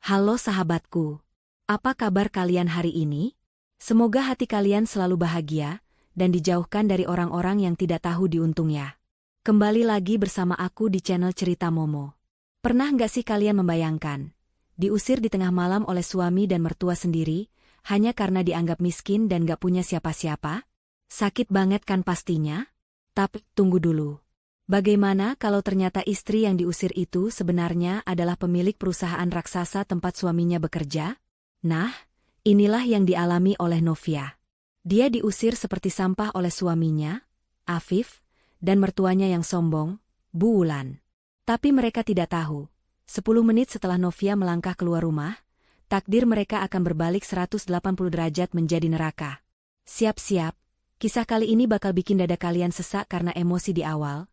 Halo sahabatku, apa kabar kalian hari ini? Semoga hati kalian selalu bahagia dan dijauhkan dari orang-orang yang tidak tahu diuntungnya. Kembali lagi bersama aku di channel Cerita Momo. Pernah nggak sih kalian membayangkan, diusir di tengah malam oleh suami dan mertua sendiri, hanya karena dianggap miskin dan nggak punya siapa-siapa? Sakit banget kan pastinya? Tapi tunggu dulu. Bagaimana kalau ternyata istri yang diusir itu sebenarnya adalah pemilik perusahaan raksasa tempat suaminya bekerja? Nah, inilah yang dialami oleh Novia. Dia diusir seperti sampah oleh suaminya, Afif, dan mertuanya yang sombong, Bu Wulan. Tapi mereka tidak tahu, 10 menit setelah Novia melangkah keluar rumah, takdir mereka akan berbalik 180 derajat menjadi neraka. Siap-siap, kisah kali ini bakal bikin dada kalian sesak karena emosi di awal,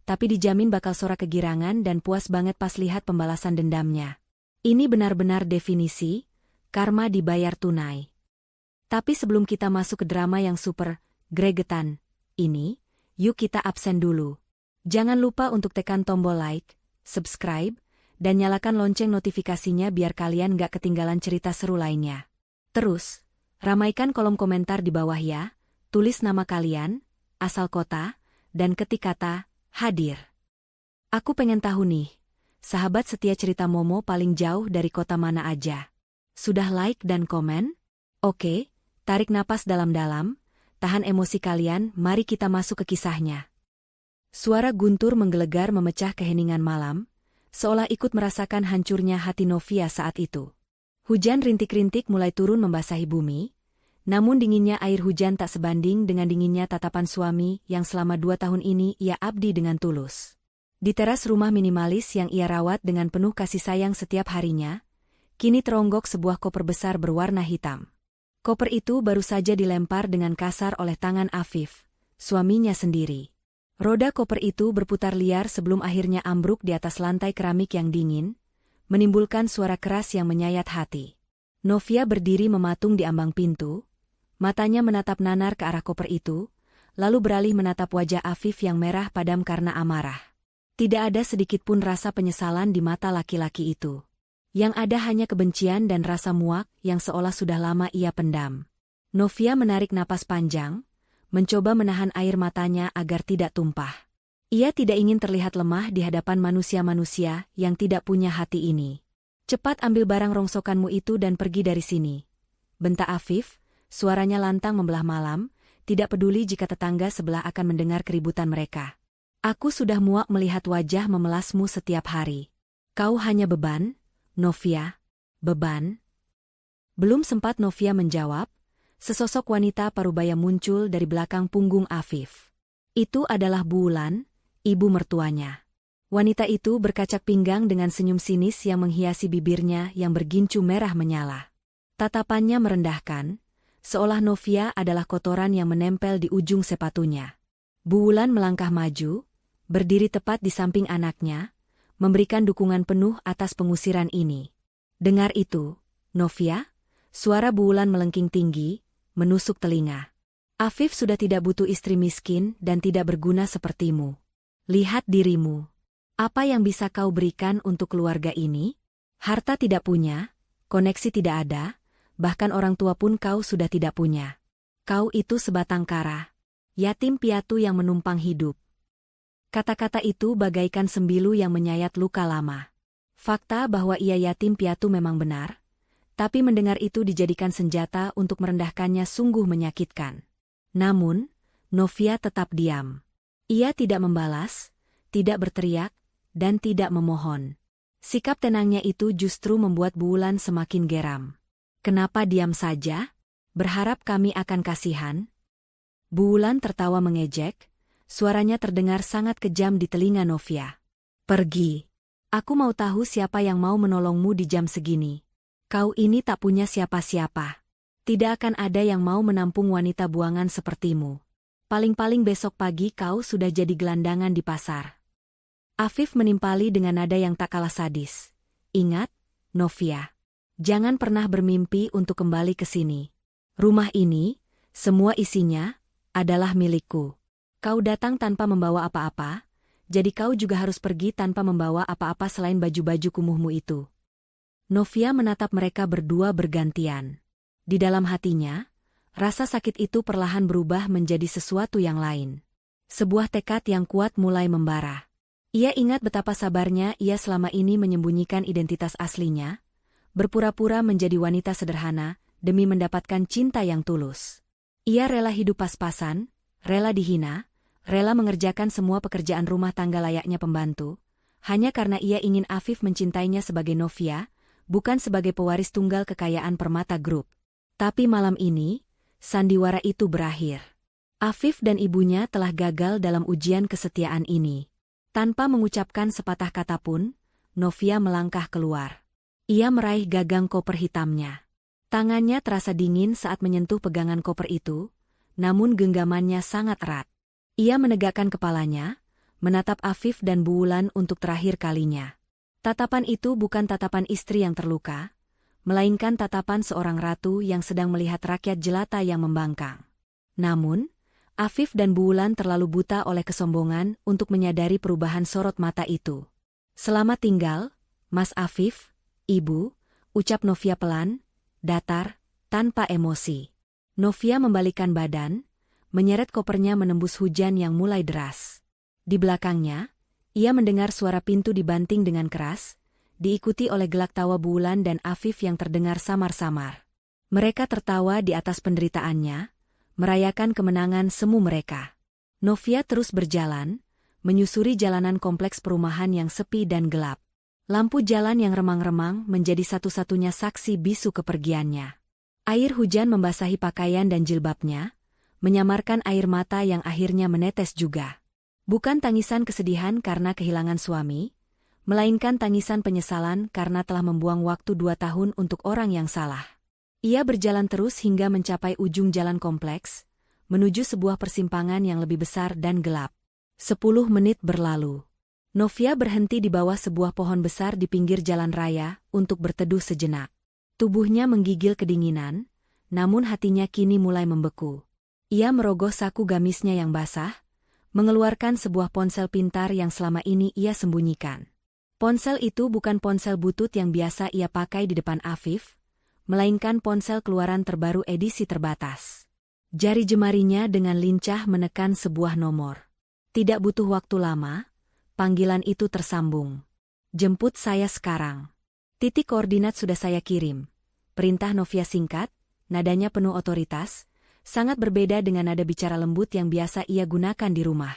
tapi dijamin bakal sorak kegirangan dan puas banget pas lihat pembalasan dendamnya. Ini benar-benar definisi, karma dibayar tunai. Tapi sebelum kita masuk ke drama yang super gregetan ini, yuk kita absen dulu. Jangan lupa untuk tekan tombol like, subscribe, dan nyalakan lonceng notifikasinya biar kalian gak ketinggalan cerita seru lainnya. Terus, ramaikan kolom komentar di bawah ya, tulis nama kalian, asal kota, dan ketik kata hadir. Aku pengen tahu nih, sahabat setia Cerita Momo paling jauh dari kota mana aja? Sudah like dan komen? Oke, tarik napas dalam-dalam, tahan emosi kalian, mari kita masuk ke kisahnya. Suara guntur menggelegar memecah keheningan malam, seolah ikut merasakan hancurnya hati Novia saat itu. Hujan rintik-rintik mulai turun membasahi bumi, namun dinginnya air hujan tak sebanding dengan dinginnya tatapan suami yang selama 2 tahun ini ia abdi dengan tulus. Di teras rumah minimalis yang ia rawat dengan penuh kasih sayang setiap harinya, kini teronggok sebuah koper besar berwarna hitam. Koper itu baru saja dilempar dengan kasar oleh tangan Afif, suaminya sendiri. Roda koper itu berputar liar sebelum akhirnya ambruk di atas lantai keramik yang dingin, menimbulkan suara keras yang menyayat hati. Novia berdiri mematung di ambang pintu, matanya menatap nanar ke arah koper itu, lalu beralih menatap wajah Afif yang merah padam karena amarah. Tidak ada sedikit pun rasa penyesalan di mata laki-laki itu. Yang ada hanya kebencian dan rasa muak yang seolah sudah lama ia pendam. Novia menarik napas panjang, mencoba menahan air matanya agar tidak tumpah. Ia tidak ingin terlihat lemah di hadapan manusia-manusia yang tidak punya hati ini. Cepat ambil barang rongsokanmu itu dan pergi dari sini, bentak Afif. Suaranya lantang membelah malam, tidak peduli jika tetangga sebelah akan mendengar keributan mereka. Aku sudah muak melihat wajah memelasmu setiap hari. Kau hanya beban, Novia, beban. Belum sempat Novia menjawab, sesosok wanita parubaya muncul dari belakang punggung Afif. Itu adalah Bu Wulan, ibu mertuanya. Wanita itu berkacak pinggang dengan senyum sinis yang menghiasi bibirnya yang bergincu merah menyala. Tatapannya merendahkan, seolah Novia adalah kotoran yang menempel di ujung sepatunya. Bu Wulan melangkah maju, berdiri tepat di samping anaknya, memberikan dukungan penuh atas pengusiran ini. Dengar itu, Novia? Suara Bu Wulan melengking tinggi, menusuk telinga. Afif sudah tidak butuh istri miskin dan tidak berguna sepertimu. Lihat dirimu. Apa yang bisa kau berikan untuk keluarga ini? Harta tidak punya, koneksi tidak ada, bahkan orang tua pun kau sudah tidak punya. Kau itu sebatang kara, yatim piatu yang menumpang hidup. Kata-kata itu bagaikan sembilu yang menyayat luka lama. Fakta bahwa ia yatim piatu memang benar, tapi mendengar itu dijadikan senjata untuk merendahkannya sungguh menyakitkan. Namun, Novia tetap diam. Ia tidak membalas, tidak berteriak, dan tidak memohon. Sikap tenangnya itu justru membuat Bu Wulan semakin geram. Kenapa diam saja? Berharap kami akan kasihan? Bu Wulan tertawa mengejek, suaranya terdengar sangat kejam di telinga Novia. Pergi. Aku mau tahu siapa yang mau menolongmu di jam segini. Kau ini tak punya siapa-siapa. Tidak akan ada yang mau menampung wanita buangan sepertimu. Paling-paling besok pagi kau sudah jadi gelandangan di pasar. Afif menimpali dengan nada yang tak kalah sadis. Ingat, Novia. Jangan pernah bermimpi untuk kembali ke sini. Rumah ini, semua isinya, adalah milikku. Kau datang tanpa membawa apa-apa, jadi kau juga harus pergi tanpa membawa apa-apa selain baju-baju kumuhmu itu. Novia menatap mereka berdua bergantian. Di dalam hatinya, rasa sakit itu perlahan berubah menjadi sesuatu yang lain. Sebuah tekad yang kuat mulai membara. Ia ingat betapa sabarnya ia selama ini menyembunyikan identitas aslinya, berpura-pura menjadi wanita sederhana demi mendapatkan cinta yang tulus. Ia rela hidup pas-pasan, rela dihina, rela mengerjakan semua pekerjaan rumah tangga layaknya pembantu, hanya karena ia ingin Afif mencintainya sebagai Novia, bukan sebagai pewaris tunggal kekayaan Permata Group. Tapi malam ini, sandiwara itu berakhir. Afif dan ibunya telah gagal dalam ujian kesetiaan ini. Tanpa mengucapkan sepatah kata pun, Novia melangkah keluar. Ia meraih gagang koper hitamnya. Tangannya terasa dingin saat menyentuh pegangan koper itu, namun genggamannya sangat erat. Ia menegakkan kepalanya, menatap Afif dan Bu Wulan untuk terakhir kalinya. Tatapan itu bukan tatapan istri yang terluka, melainkan tatapan seorang ratu yang sedang melihat rakyat jelata yang membangkang. Namun, Afif dan Bu Wulan terlalu buta oleh kesombongan untuk menyadari perubahan sorot mata itu. "Selamat tinggal, Mas Afif, Ibu," ucap Novia pelan, datar, tanpa emosi. Novia membalikkan badan, menyeret kopernya menembus hujan yang mulai deras. Di belakangnya, ia mendengar suara pintu dibanting dengan keras, diikuti oleh gelak tawa Bu Wulan dan Afif yang terdengar samar-samar. Mereka tertawa di atas penderitaannya, merayakan kemenangan semu mereka. Novia terus berjalan, menyusuri jalanan kompleks perumahan yang sepi dan gelap. Lampu jalan yang remang-remang menjadi satu-satunya saksi bisu kepergiannya. Air hujan membasahi pakaian dan jilbabnya, menyamarkan air mata yang akhirnya menetes juga. Bukan tangisan kesedihan karena kehilangan suami, melainkan tangisan penyesalan karena telah membuang waktu 2 tahun untuk orang yang salah. Ia berjalan terus hingga mencapai ujung jalan kompleks, menuju sebuah persimpangan yang lebih besar dan gelap. 10 menit berlalu. Novia berhenti di bawah sebuah pohon besar di pinggir jalan raya untuk berteduh sejenak. Tubuhnya menggigil kedinginan, namun hatinya kini mulai membeku. Ia merogoh saku gamisnya yang basah, mengeluarkan sebuah ponsel pintar yang selama ini ia sembunyikan. Ponsel itu bukan ponsel butut yang biasa ia pakai di depan Afif, melainkan ponsel keluaran terbaru edisi terbatas. Jari jemarinya dengan lincah menekan sebuah nomor. Tidak butuh waktu lama, panggilan itu tersambung. "Jemput saya sekarang. Titik koordinat sudah saya kirim." Perintah Novia singkat, nadanya penuh otoritas, sangat berbeda dengan nada bicara lembut yang biasa ia gunakan di rumah.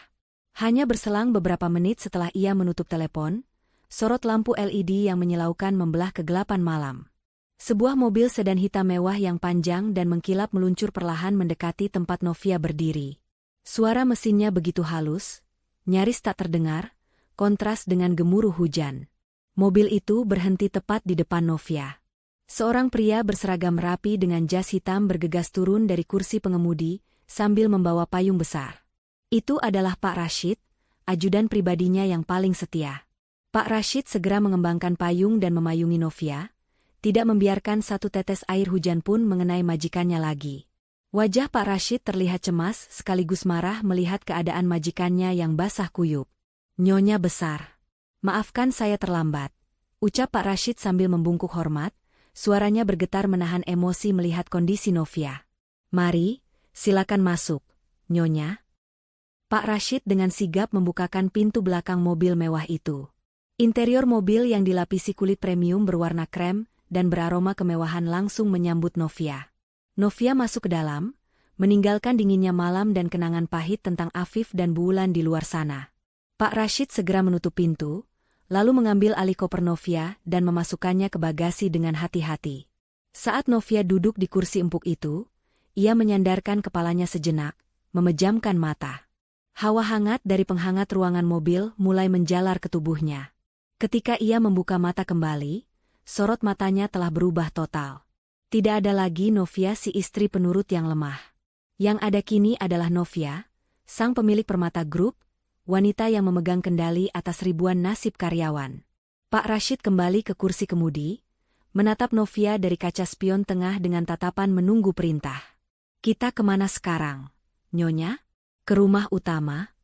Hanya berselang beberapa menit setelah ia menutup telepon, sorot lampu LED yang menyilaukan membelah kegelapan malam. Sebuah mobil sedan hitam mewah yang panjang dan mengkilap meluncur perlahan mendekati tempat Novia berdiri. Suara mesinnya begitu halus, nyaris tak terdengar, kontras dengan gemuruh hujan. Mobil itu berhenti tepat di depan Novia. Seorang pria berseragam rapi dengan jas hitam bergegas turun dari kursi pengemudi, sambil membawa payung besar. Itu adalah Pak Rashid, ajudan pribadinya yang paling setia. Pak Rashid segera mengembangkan payung dan memayungi Novia, tidak membiarkan satu tetes air hujan pun mengenai majikannya lagi. Wajah Pak Rashid terlihat cemas sekaligus marah melihat keadaan majikannya yang basah kuyup. "Nyonya besar. Maafkan saya terlambat," ucap Pak Rashid sambil membungkuk hormat. Suaranya bergetar menahan emosi melihat kondisi Novia. "Mari, silakan masuk, Nyonya." Pak Rashid dengan sigap membukakan pintu belakang mobil mewah itu. Interior mobil yang dilapisi kulit premium berwarna krem dan beraroma kemewahan langsung menyambut Novia. Novia masuk ke dalam, meninggalkan dinginnya malam dan kenangan pahit tentang Afif dan Bu Wulan di luar sana. Pak Rashid segera menutup pintu, lalu mengambil alih koper Novia dan memasukkannya ke bagasi dengan hati-hati. Saat Novia duduk di kursi empuk itu, ia menyandarkan kepalanya sejenak, memejamkan mata. Hawa hangat dari penghangat ruangan mobil mulai menjalar ke tubuhnya. Ketika ia membuka mata kembali, sorot matanya telah berubah total. Tidak ada lagi Novia si istri penurut yang lemah. Yang ada kini adalah Novia, sang pemilik Permata Group, wanita yang memegang kendali atas ribuan nasib karyawan. Pak Rashid kembali ke kursi kemudi, menatap Novia dari kaca spion tengah dengan tatapan menunggu perintah. "Kita kemana sekarang, Nyonya?" "Ke rumah utama."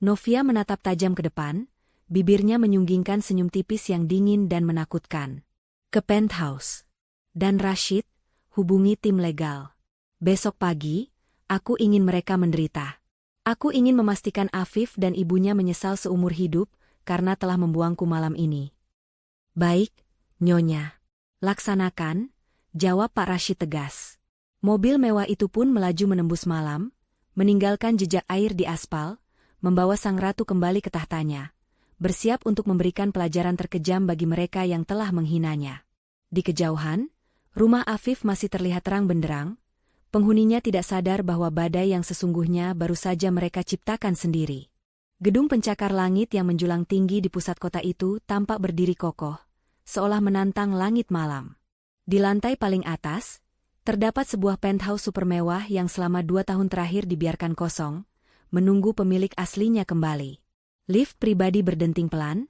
Novia menatap tajam ke depan, bibirnya menyunggingkan senyum tipis yang dingin dan menakutkan. Ke penthouse. Dan Rashid, hubungi tim legal. Besok pagi, aku ingin mereka menderita. Aku ingin memastikan Afif dan ibunya menyesal seumur hidup karena telah membuangku malam ini. Baik, Nyonya. Laksanakan, jawab Pak Rashid tegas. Mobil mewah itu pun melaju menembus malam, meninggalkan jejak air di aspal, membawa sang ratu kembali ke tahtanya, bersiap untuk memberikan pelajaran terkejam bagi mereka yang telah menghinanya. Di kejauhan, rumah Afif masih terlihat terang benderang. Penghuninya tidak sadar bahwa badai yang sesungguhnya baru saja mereka ciptakan sendiri. Gedung pencakar langit yang menjulang tinggi di pusat kota itu tampak berdiri kokoh, seolah menantang langit malam. Di lantai paling atas, terdapat sebuah penthouse super mewah yang selama 2 tahun terakhir dibiarkan kosong, menunggu pemilik aslinya kembali. Lift pribadi berdenting pelan,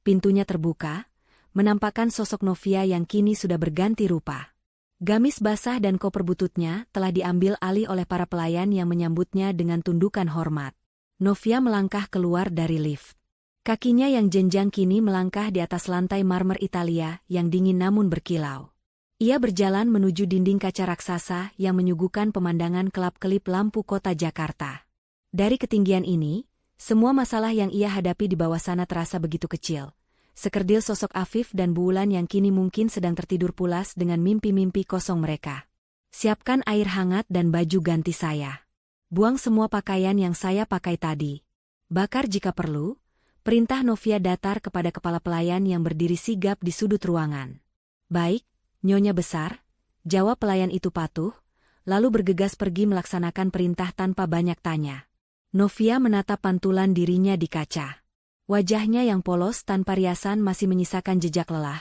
pintunya terbuka, menampakkan sosok Novia yang kini sudah berganti rupa. Gamis basah dan koper bututnya telah diambil alih oleh para pelayan yang menyambutnya dengan tundukan hormat. Novia melangkah keluar dari lift. Kakinya yang jenjang kini melangkah di atas lantai marmer Italia yang dingin namun berkilau. Ia berjalan menuju dinding kaca raksasa yang menyuguhkan pemandangan kelap-kelip lampu kota Jakarta. Dari ketinggian ini, semua masalah yang ia hadapi di bawah sana terasa begitu kecil. Sekerdil sosok Afif dan Bu Wulan yang kini mungkin sedang tertidur pulas dengan mimpi-mimpi kosong mereka. Siapkan air hangat dan baju ganti saya. Buang semua pakaian yang saya pakai tadi. Bakar jika perlu, perintah Novia datar kepada kepala pelayan yang berdiri sigap di sudut ruangan. Baik, Nyonya besar, jawab pelayan itu patuh, lalu bergegas pergi melaksanakan perintah tanpa banyak tanya. Novia menatap pantulan dirinya di kaca. Wajahnya yang polos tanpa riasan masih menyisakan jejak lelah,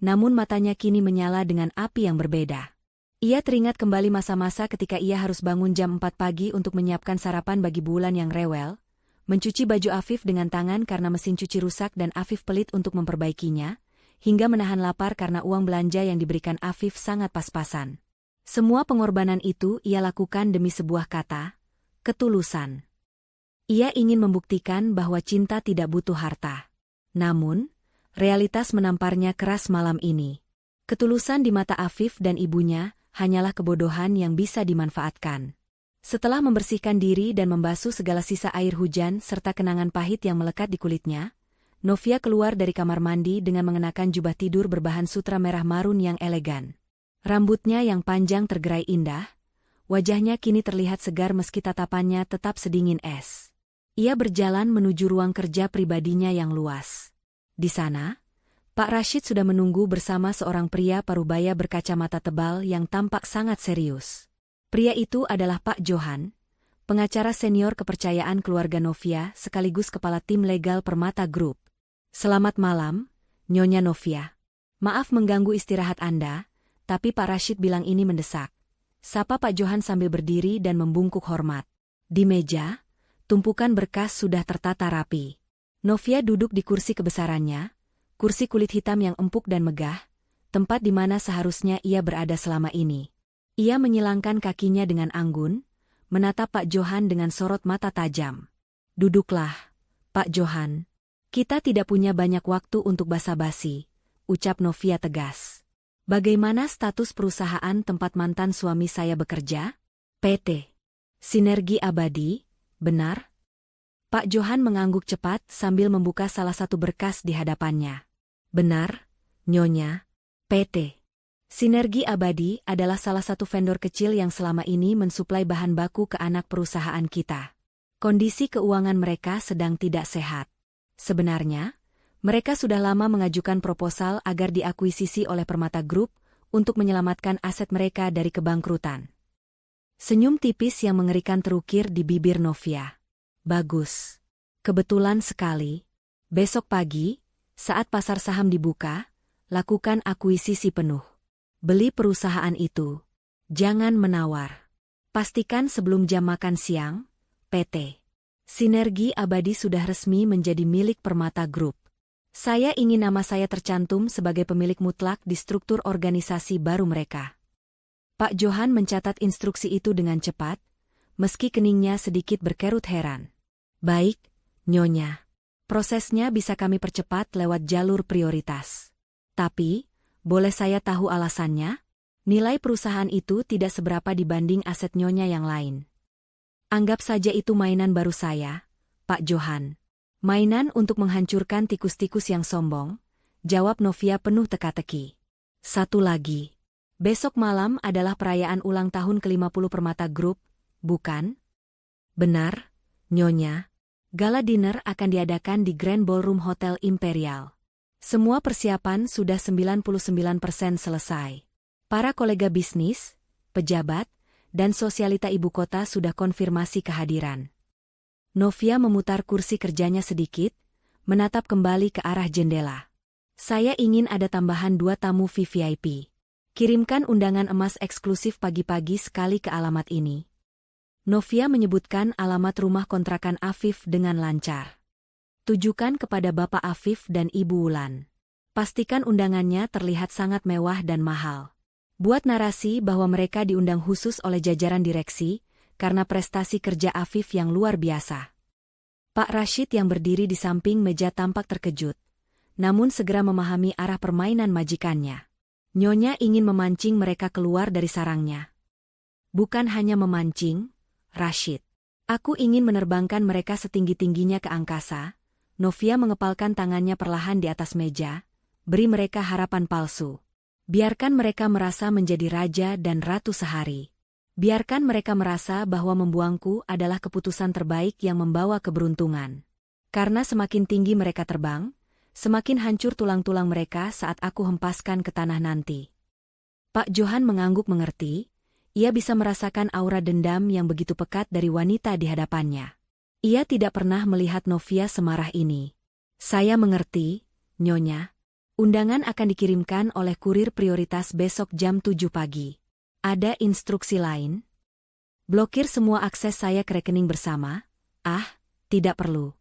namun matanya kini menyala dengan api yang berbeda. Ia teringat kembali masa-masa ketika ia harus bangun jam 4 pagi untuk menyiapkan sarapan bagi Bu Wulan yang rewel, mencuci baju Afif dengan tangan karena mesin cuci rusak dan Afif pelit untuk memperbaikinya, hingga menahan lapar karena uang belanja yang diberikan Afif sangat pas-pasan. Semua pengorbanan itu ia lakukan demi sebuah kata, ketulusan. Ia ingin membuktikan bahwa cinta tidak butuh harta. Namun, realitas menamparnya keras malam ini. Ketulusan di mata Afif dan ibunya hanyalah kebodohan yang bisa dimanfaatkan. Setelah membersihkan diri dan membasuh segala sisa air hujan serta kenangan pahit yang melekat di kulitnya, Novia keluar dari kamar mandi dengan mengenakan jubah tidur berbahan sutra merah marun yang elegan. Rambutnya yang panjang tergerai indah, wajahnya kini terlihat segar meski tatapannya tetap sedingin es. Ia berjalan menuju ruang kerja pribadinya yang luas. Di sana, Pak Rashid sudah menunggu bersama seorang pria parubaya berkacamata tebal yang tampak sangat serius. Pria itu adalah Pak Johan, pengacara senior kepercayaan keluarga Novia sekaligus kepala tim legal Permata Group. Selamat malam, Nyonya Novia. Maaf mengganggu istirahat Anda, tapi Pak Rashid bilang ini mendesak. Sapa Pak Johan sambil berdiri dan membungkuk hormat. Di meja, tumpukan berkas sudah tertata rapi. Novia duduk di kursi kebesarannya, kursi kulit hitam yang empuk dan megah, tempat di mana seharusnya ia berada selama ini. Ia menyilangkan kakinya dengan anggun, menatap Pak Johan dengan sorot mata tajam. Duduklah, Pak Johan. Kita tidak punya banyak waktu untuk basa-basi, ucap Novia tegas. Bagaimana status perusahaan tempat mantan suami saya bekerja? PT Sinergi Abadi. Benar? Pak Johan mengangguk cepat sambil membuka salah satu berkas di hadapannya. Benar, Nyonya. PT Sinergi Abadi adalah salah satu vendor kecil yang selama ini mensuplai bahan baku ke anak perusahaan kita. Kondisi keuangan mereka sedang tidak sehat. Sebenarnya, mereka sudah lama mengajukan proposal agar diakuisisi oleh Permata Group untuk menyelamatkan aset mereka dari kebangkrutan. Senyum tipis yang mengerikan terukir di bibir Novia. Bagus. Kebetulan sekali. Besok pagi, saat pasar saham dibuka, lakukan akuisisi penuh. Beli perusahaan itu. Jangan menawar. Pastikan sebelum jam makan siang, PT Sinergi Abadi sudah resmi menjadi milik Permata Group. Saya ingin nama saya tercantum sebagai pemilik mutlak di struktur organisasi baru mereka. Pak Johan mencatat instruksi itu dengan cepat, meski keningnya sedikit berkerut heran. Baik, Nyonya. Prosesnya bisa kami percepat lewat jalur prioritas. Tapi, Boleh saya tahu alasannya? Nilai perusahaan itu tidak seberapa dibanding aset Nyonya yang lain. Anggap saja itu mainan baru saya, Pak Johan. Mainan untuk menghancurkan tikus-tikus yang sombong, jawab Novia penuh teka-teki. Satu lagi. Besok malam adalah perayaan ulang tahun ke-50 Permata Group, bukan? Benar, Nyonya. Gala dinner akan diadakan di Grand Ballroom Hotel Imperial. Semua persiapan sudah 99% selesai. Para kolega bisnis, pejabat, dan sosialita ibu kota sudah konfirmasi kehadiran. Novia memutar kursi kerjanya sedikit, menatap kembali ke arah jendela. Saya ingin ada tambahan 2 tamu VVIP. Kirimkan undangan emas eksklusif pagi-pagi sekali ke alamat ini. Novia menyebutkan alamat rumah kontrakan Afif dengan lancar. Tujukan kepada Bapak Afif dan Ibu Wulan. Pastikan undangannya terlihat sangat mewah dan mahal. Buat narasi bahwa mereka diundang khusus oleh jajaran direksi, karena prestasi kerja Afif yang luar biasa. Pak Rashid yang berdiri di samping meja tampak terkejut, namun segera memahami arah permainan majikannya. Nyonya ingin memancing mereka keluar dari sarangnya. Bukan hanya memancing, Rashid. Aku ingin menerbangkan mereka setinggi-tingginya ke angkasa. Novia mengepalkan tangannya perlahan di atas meja, beri mereka harapan palsu. Biarkan mereka merasa menjadi raja dan ratu sehari. Biarkan mereka merasa bahwa membuangku adalah keputusan terbaik yang membawa keberuntungan. Karena semakin tinggi mereka terbang, semakin hancur tulang-tulang mereka saat aku hempaskan ke tanah nanti. Pak Johan mengangguk mengerti. Ia bisa merasakan aura dendam yang begitu pekat dari wanita di hadapannya. Ia tidak pernah melihat Novia semarah ini. Saya mengerti, Nyonya. Undangan akan dikirimkan oleh kurir prioritas besok jam 7 pagi. Ada instruksi lain? Blokir semua akses saya ke rekening bersama? Ah, tidak perlu.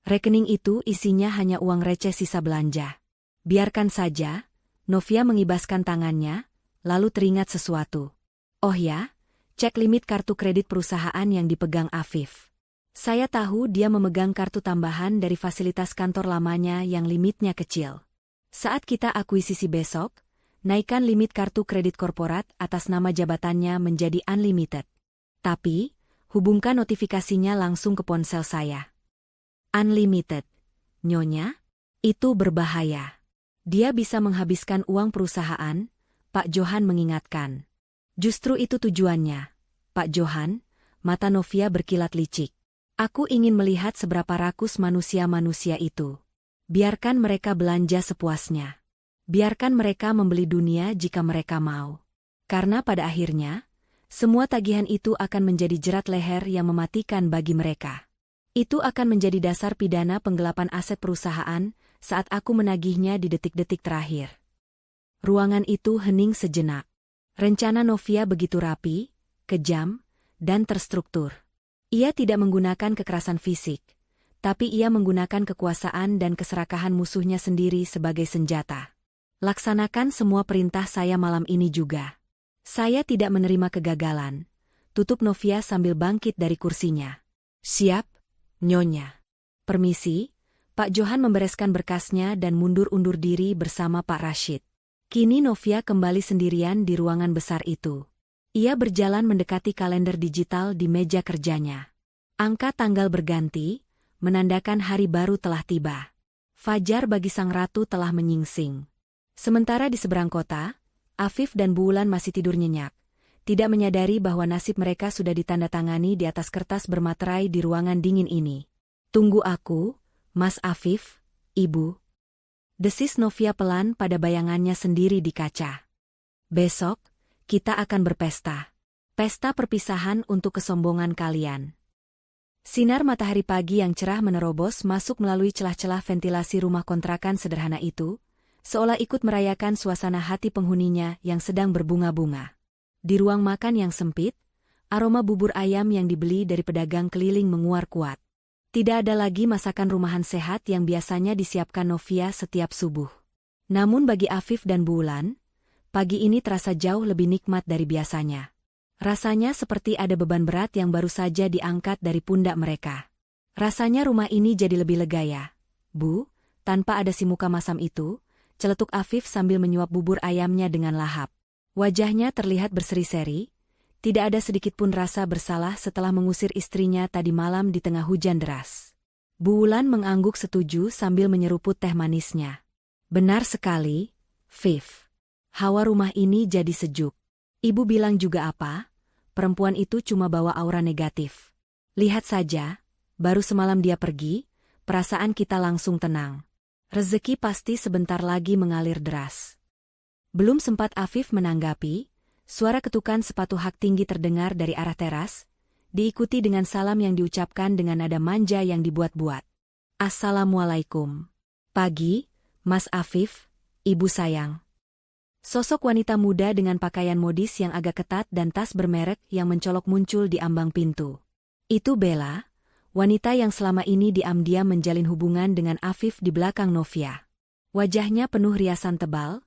Rekening itu isinya hanya uang receh sisa belanja. Biarkan saja. Novia mengibaskan tangannya, lalu teringat sesuatu. Oh ya, cek limit kartu kredit perusahaan yang dipegang Afif. Saya tahu dia memegang kartu tambahan dari fasilitas kantor lamanya yang limitnya kecil. Saat kita akuisisi besok, naikkan limit kartu kredit korporat atas nama jabatannya menjadi unlimited. Tapi, hubungkan notifikasinya langsung ke ponsel saya. Unlimited, Nyonya? Itu berbahaya. Dia bisa menghabiskan uang perusahaan, Pak Johan mengingatkan. Justru itu tujuannya, Pak Johan. Mata Novia berkilat licik. Aku ingin melihat seberapa rakus manusia-manusia itu. Biarkan mereka belanja sepuasnya. Biarkan mereka membeli dunia jika mereka mau. Karena pada akhirnya, semua tagihan itu akan menjadi jerat leher yang mematikan bagi mereka. Itu akan menjadi dasar pidana penggelapan aset perusahaan saat aku menagihnya di detik-detik terakhir. Ruangan itu hening sejenak. Rencana Novia begitu rapi, kejam, dan terstruktur. Ia tidak menggunakan kekerasan fisik, tapi ia menggunakan kekuasaan dan keserakahan musuhnya sendiri sebagai senjata. Laksanakan semua perintah saya malam ini juga. Saya tidak menerima kegagalan. Tutup Novia sambil bangkit dari kursinya. Siap, Nyonya. Permisi, Pak Johan membereskan berkasnya dan mundur-undur diri bersama Pak Rashid. Kini Novia kembali sendirian di ruangan besar itu. Ia berjalan mendekati kalender digital di meja kerjanya. Angka tanggal berganti, menandakan hari baru telah tiba. Fajar bagi sang ratu telah menyingsing. Sementara di seberang kota, Afif dan Bu Wulan masih tidur nyenyak, tidak menyadari bahwa nasib mereka sudah ditandatangani di atas kertas bermaterai di ruangan dingin ini. Tunggu aku, Mas Afif, Ibu. Desis Novia pelan pada bayangannya sendiri di kaca. Besok, kita akan berpesta. Pesta perpisahan untuk kesombongan kalian. Sinar matahari pagi yang cerah menerobos masuk melalui celah-celah ventilasi rumah kontrakan sederhana itu, seolah ikut merayakan suasana hati penghuninya yang sedang berbunga-bunga. Di ruang makan yang sempit, aroma bubur ayam yang dibeli dari pedagang keliling menguar kuat. Tidak ada lagi masakan rumahan sehat yang biasanya disiapkan Novia setiap subuh. Namun bagi Afif dan Bu Wulan, pagi ini terasa jauh lebih nikmat dari biasanya. Rasanya seperti ada beban berat yang baru saja diangkat dari pundak mereka. Rasanya rumah ini jadi lebih lega ya, Bu, tanpa ada si muka masam itu, celetuk Afif sambil menyuap bubur ayamnya dengan lahap. Wajahnya terlihat berseri-seri, tidak ada sedikitpun rasa bersalah setelah mengusir istrinya tadi malam di tengah hujan deras. Bu Wulan mengangguk setuju sambil menyeruput teh manisnya. Benar sekali, Viv. Hawa rumah ini jadi sejuk. Ibu bilang juga apa? Perempuan itu cuma bawa aura negatif. Lihat saja, baru semalam dia pergi, perasaan kita langsung tenang. Rezeki pasti sebentar lagi mengalir deras. Belum sempat Afif menanggapi, suara ketukan sepatu hak tinggi terdengar dari arah teras, diikuti dengan salam yang diucapkan dengan nada manja yang dibuat-buat. Assalamualaikum. Pagi, Mas Afif, Ibu sayang. Sosok wanita muda dengan pakaian modis yang agak ketat dan tas bermerek yang mencolok muncul di ambang pintu. Itu Bella, wanita yang selama ini diam-diam menjalin hubungan dengan Afif di belakang Novia. Wajahnya penuh riasan tebal,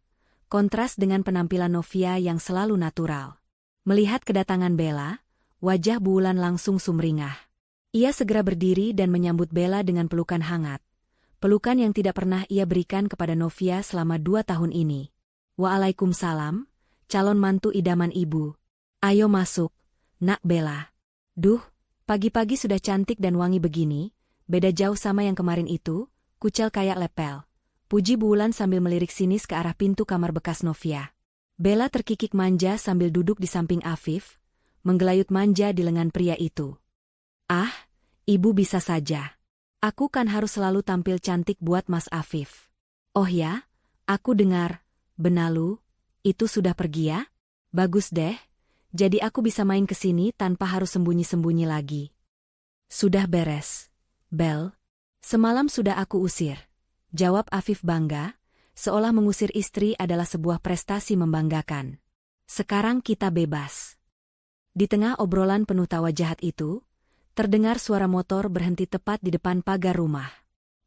kontras dengan penampilan Novia yang selalu natural. Melihat kedatangan Bella, wajah Bu Wulan langsung sumringah. Ia segera berdiri dan menyambut Bella dengan pelukan hangat. Pelukan yang tidak pernah ia berikan kepada Novia selama 2 tahun ini. Waalaikumsalam, calon mantu idaman ibu. Ayo masuk, Nak Bella. Duh, pagi-pagi sudah cantik dan wangi begini, beda jauh sama yang kemarin itu, kucel kayak lepel. Puji Bu Wulan sambil melirik sinis ke arah pintu kamar bekas Novia. Bella terkikik manja sambil duduk di samping Afif, menggelayut manja di lengan pria itu. Ah, ibu bisa saja. Aku kan harus selalu tampil cantik buat Mas Afif. Oh ya, aku dengar, Benalu, itu sudah pergi ya? Bagus deh, jadi aku bisa main ke sini tanpa harus sembunyi-sembunyi lagi. Sudah beres, Bel. Semalam sudah aku usir. Jawab Afif bangga, seolah mengusir istri adalah sebuah prestasi membanggakan. Sekarang kita bebas. Di tengah obrolan penuh tawa jahat itu, terdengar suara motor berhenti tepat di depan pagar rumah.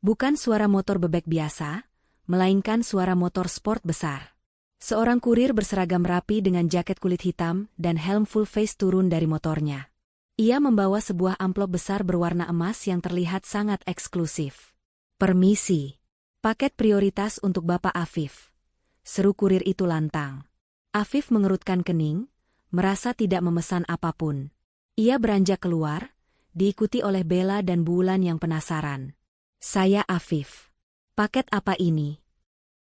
Bukan suara motor bebek biasa, melainkan suara motor sport besar. Seorang kurir berseragam rapi dengan jaket kulit hitam dan helm full face turun dari motornya. Ia membawa sebuah amplop besar berwarna emas yang terlihat sangat eksklusif. Permisi. Paket prioritas untuk Bapak Afif. Seru kurir itu lantang. Afif mengerutkan kening, merasa tidak memesan apapun. Ia beranjak keluar, diikuti oleh Bella dan Bu Wulan yang penasaran. Saya Afif. Paket apa ini?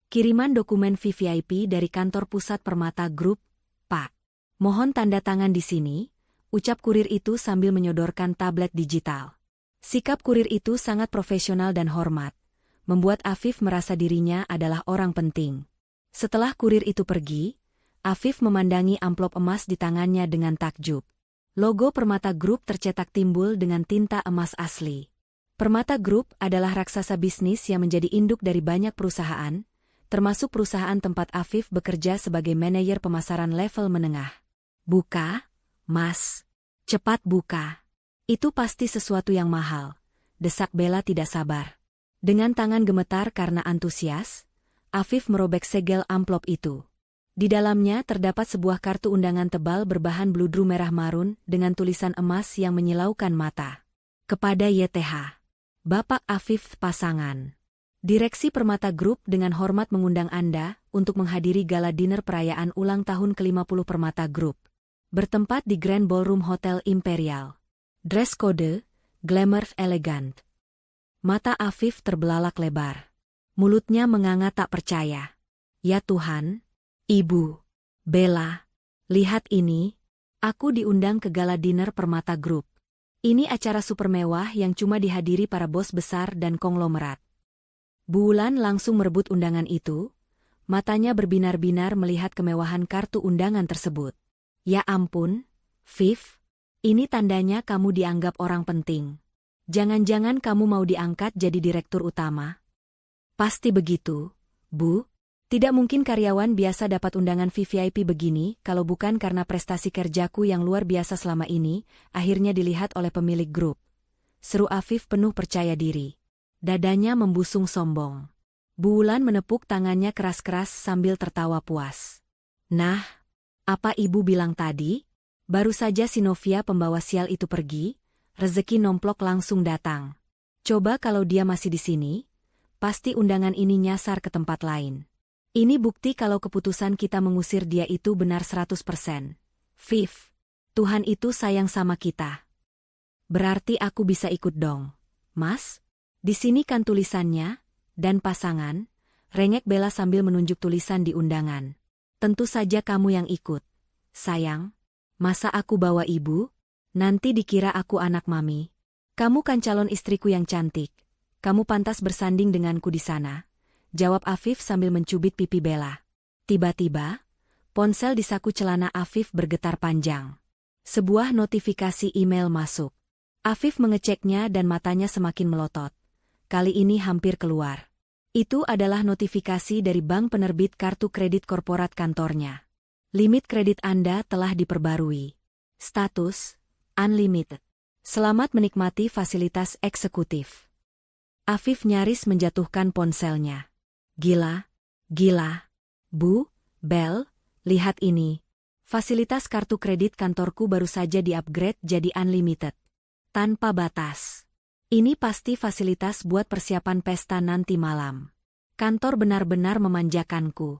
Kiriman dokumen VVIP dari kantor pusat Permata Group, Pak. Mohon tanda tangan di sini, ucap kurir itu sambil menyodorkan tablet digital. Sikap kurir itu sangat profesional dan hormat, membuat Afif merasa dirinya adalah orang penting. Setelah kurir itu pergi, Afif memandangi amplop emas di tangannya dengan takjub. Logo Permata Group tercetak timbul dengan tinta emas asli. Permata Group adalah raksasa bisnis yang menjadi induk dari banyak perusahaan, termasuk perusahaan tempat Afif bekerja sebagai manajer pemasaran level menengah. Buka, Mas. Cepat buka. Itu pasti sesuatu yang mahal, desak Bella tidak sabar. Dengan tangan gemetar karena antusias, Afif merobek segel amplop itu. Di dalamnya terdapat sebuah kartu undangan tebal berbahan bludru merah marun dengan tulisan emas yang menyilaukan mata. Kepada YTH. Bapak Afif pasangan. Direksi Permata Group dengan hormat mengundang Anda untuk menghadiri gala dinner perayaan ulang tahun ke-50 Permata Group. Bertempat di Grand Ballroom Hotel Imperial. Dress code, glamour elegant. Mata Afif terbelalak lebar. Mulutnya menganga tak percaya. Ya Tuhan, Ibu, Bella, lihat ini, aku diundang ke gala dinner Permata Group. Ini acara super mewah yang cuma dihadiri para bos besar dan konglomerat. Bu Wulan langsung merebut undangan itu, matanya berbinar-binar melihat kemewahan kartu undangan tersebut. Ya ampun, Viv, ini tandanya kamu dianggap orang penting. Jangan-jangan kamu mau diangkat jadi direktur utama? Pasti begitu, Bu. Tidak mungkin karyawan biasa dapat undangan VVIP begini kalau bukan karena prestasi kerjaku yang luar biasa selama ini, akhirnya dilihat oleh pemilik grup. Seru Afif penuh percaya diri. Dadanya membusung sombong. Bu Wulan menepuk tangannya keras-keras sambil tertawa puas. Nah, apa ibu bilang tadi? Baru saja si Novia pembawa sial itu pergi, rezeki nomplok langsung datang. Coba kalau dia masih di sini, pasti undangan ini nyasar ke tempat lain. Ini bukti kalau keputusan kita mengusir dia itu benar 100%. Viv, Tuhan itu sayang sama kita. Berarti aku bisa ikut dong. Mas, di sini kan tulisannya, dan pasangan, rengek Bella sambil menunjuk tulisan di undangan. Tentu saja kamu yang ikut. Sayang, masa aku bawa ibu? Nanti dikira aku anak mami. Kamu kan calon istriku yang cantik. Kamu pantas bersanding denganku di sana. Jawab Afif sambil mencubit pipi Bella. Tiba-tiba, ponsel di saku celana Afif bergetar panjang. Sebuah notifikasi email masuk. Afif mengeceknya dan matanya semakin melotot. Kali ini hampir keluar. Itu adalah notifikasi dari bank penerbit kartu kredit korporat kantornya. Limit kredit Anda telah diperbarui. Status, unlimited. Selamat menikmati fasilitas eksekutif. Afif nyaris menjatuhkan ponselnya. Gila, gila. Bu, Bel, lihat ini. Fasilitas kartu kredit kantorku baru saja di-upgrade jadi unlimited. Tanpa batas. Ini pasti fasilitas buat persiapan pesta nanti malam. Kantor benar-benar memanjakanku.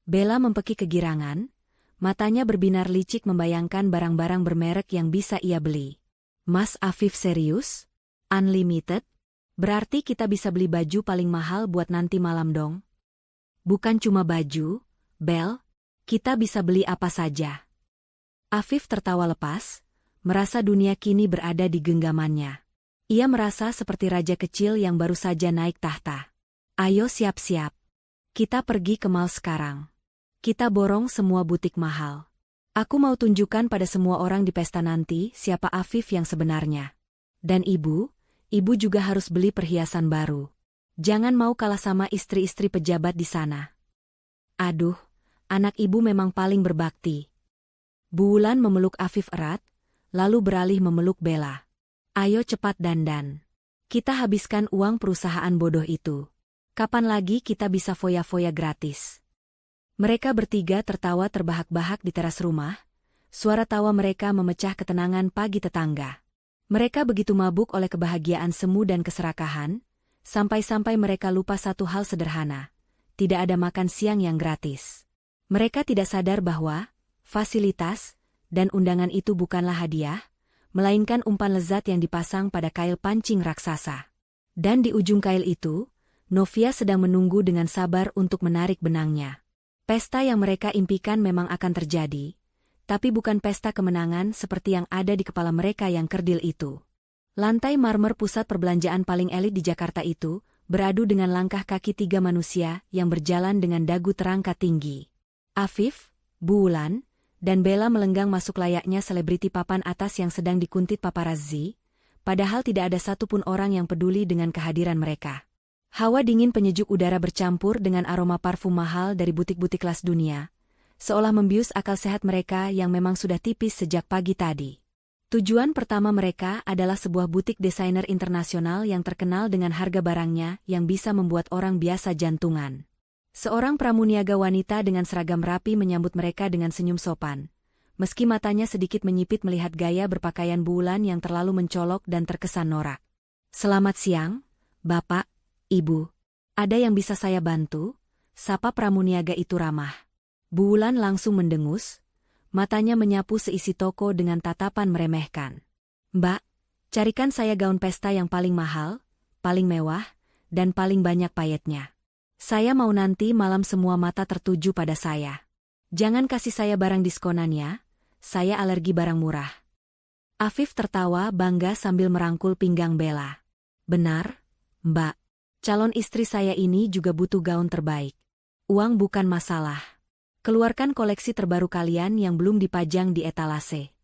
Bella mempeki kegirangan, matanya berbinar licik membayangkan barang-barang bermerek yang bisa ia beli. Mas Afif serius? Unlimited? Berarti kita bisa beli baju paling mahal buat nanti malam dong? Bukan cuma baju, Bel, kita bisa beli apa saja. Afif tertawa lepas, merasa dunia kini berada di genggamannya. Ia merasa seperti raja kecil yang baru saja naik tahta. Ayo siap-siap. Kita pergi ke mall sekarang. Kita borong semua butik mahal. Aku mau tunjukkan pada semua orang di pesta nanti siapa Afif yang sebenarnya. Dan ibu juga harus beli perhiasan baru. Jangan mau kalah sama istri-istri pejabat di sana. Aduh, anak ibu memang paling berbakti. Bu Wulan memeluk Afif erat, lalu beralih memeluk Bella. Ayo cepat dandan. Kita habiskan uang perusahaan bodoh itu. Kapan lagi kita bisa foya-foya gratis? Mereka bertiga tertawa terbahak-bahak di teras rumah. Suara tawa mereka memecah ketenangan pagi tetangga. Mereka begitu mabuk oleh kebahagiaan semu dan keserakahan, sampai-sampai mereka lupa satu hal sederhana. Tidak ada makan siang yang gratis. Mereka tidak sadar bahwa fasilitas dan undangan itu bukanlah hadiah, melainkan umpan lezat yang dipasang pada kail pancing raksasa. Dan di ujung kail itu, Novia sedang menunggu dengan sabar untuk menarik benangnya. Pesta yang mereka impikan memang akan terjadi, tapi bukan pesta kemenangan seperti yang ada di kepala mereka yang kerdil itu. Lantai marmer pusat perbelanjaan paling elit di Jakarta itu beradu dengan langkah kaki tiga manusia yang berjalan dengan dagu terangkat tinggi. Afif, Bu Wulan, dan Bella melenggang masuk layaknya selebriti papan atas yang sedang dikuntit paparazzi, padahal tidak ada satupun orang yang peduli dengan kehadiran mereka. Hawa dingin penyejuk udara bercampur dengan aroma parfum mahal dari butik-butik kelas dunia, seolah membius akal sehat mereka yang memang sudah tipis sejak pagi tadi. Tujuan pertama mereka adalah sebuah butik desainer internasional yang terkenal dengan harga barangnya yang bisa membuat orang biasa jantungan. Seorang pramuniaga wanita dengan seragam rapi menyambut mereka dengan senyum sopan, meski matanya sedikit menyipit melihat gaya berpakaian Bu Wulan yang terlalu mencolok dan terkesan norak. Selamat siang, Bapak, Ibu. Ada yang bisa saya bantu? Sapa pramuniaga itu ramah. Bu Wulan langsung mendengus, matanya menyapu seisi toko dengan tatapan meremehkan. Mbak, carikan saya gaun pesta yang paling mahal, paling mewah, dan paling banyak payetnya. Saya mau nanti malam semua mata tertuju pada saya. Jangan kasih saya barang diskonan ya, saya alergi barang murah. Afif tertawa bangga sambil merangkul pinggang Bella. Benar, Mbak. Calon istri saya ini juga butuh gaun terbaik. Uang bukan masalah. Keluarkan koleksi terbaru kalian yang belum dipajang di etalase.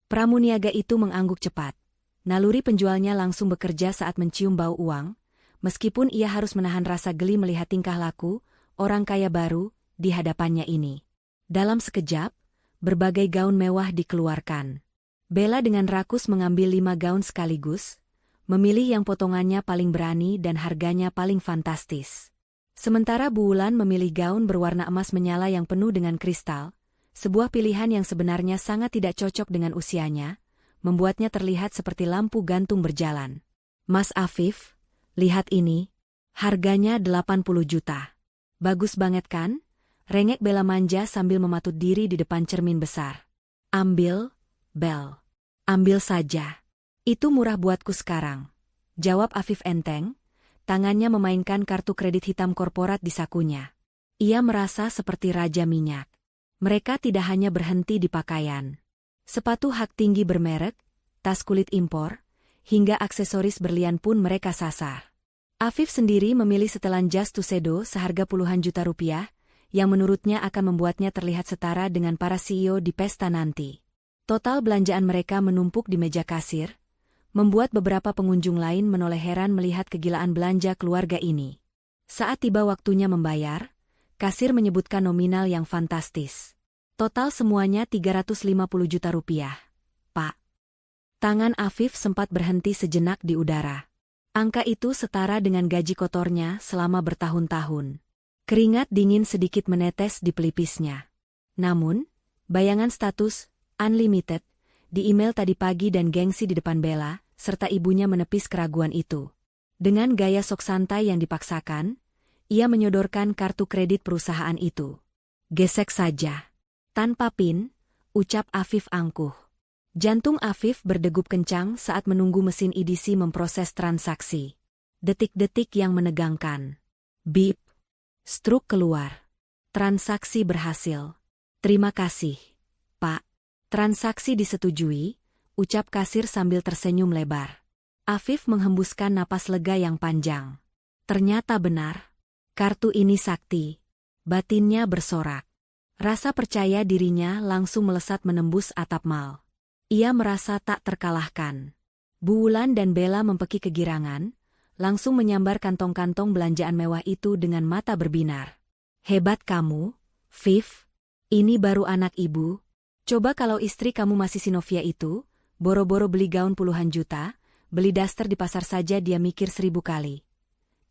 Pramuniaga itu mengangguk cepat. Naluri penjualnya langsung bekerja saat mencium bau uang, meskipun ia harus menahan rasa geli melihat tingkah laku orang kaya baru di hadapannya ini. Dalam sekejap, berbagai gaun mewah dikeluarkan. Bella dengan rakus mengambil 5 gaun sekaligus, memilih yang potongannya paling berani dan harganya paling fantastis. Sementara Bu Wulan memilih gaun berwarna emas menyala yang penuh dengan kristal, sebuah pilihan yang sebenarnya sangat tidak cocok dengan usianya, membuatnya terlihat seperti lampu gantung berjalan. Mas Afif, lihat ini, harganya 80 juta. Bagus banget kan? Rengek Bella manja sambil mematut diri di depan cermin besar. Ambil, Bel. Ambil saja. Itu murah buatku sekarang. Jawab Afif enteng, tangannya memainkan kartu kredit hitam korporat di sakunya. Ia merasa seperti raja minyak. Mereka tidak hanya berhenti di pakaian. Sepatu hak tinggi bermerek, tas kulit impor, hingga aksesoris berlian pun mereka sasar. Afif sendiri memilih setelan jas Tuxedo seharga puluhan juta rupiah, yang menurutnya akan membuatnya terlihat setara dengan para CEO di pesta nanti. Total belanjaan mereka menumpuk di meja kasir, membuat beberapa pengunjung lain menoleh heran melihat kegilaan belanja keluarga ini. Saat tiba waktunya membayar, kasir menyebutkan nominal yang fantastis. Total semuanya 350 juta rupiah. Pak. Tangan Afif sempat berhenti sejenak di udara. Angka itu setara dengan gaji kotornya selama bertahun-tahun. Keringat dingin sedikit menetes di pelipisnya. Namun, bayangan status unlimited di email tadi pagi dan gengsi di depan Bella, serta ibunya menepis keraguan itu. Dengan gaya sok santai yang dipaksakan, ia menyodorkan kartu kredit perusahaan itu. Gesek saja. Tanpa PIN, ucap Afif angkuh. Jantung Afif berdegup kencang saat menunggu mesin EDC memproses transaksi. Detik-detik yang menegangkan. Bip. Struk keluar. Transaksi berhasil. Terima kasih, Pak. Transaksi disetujui, ucap kasir sambil tersenyum lebar. Afif menghembuskan napas lega yang panjang. Ternyata benar. Kartu ini sakti. Batinnya bersorak. Rasa percaya dirinya langsung melesat menembus atap mal. Ia merasa tak terkalahkan. Bu Wulan dan Bella mempeki kegirangan, langsung menyambar kantong-kantong belanjaan mewah itu dengan mata berbinar. Hebat kamu, Viv. Ini baru anak ibu. Coba kalau istri kamu masih si Novia itu, boro-boro beli gaun puluhan juta, beli daster di pasar saja dia mikir 1000 kali.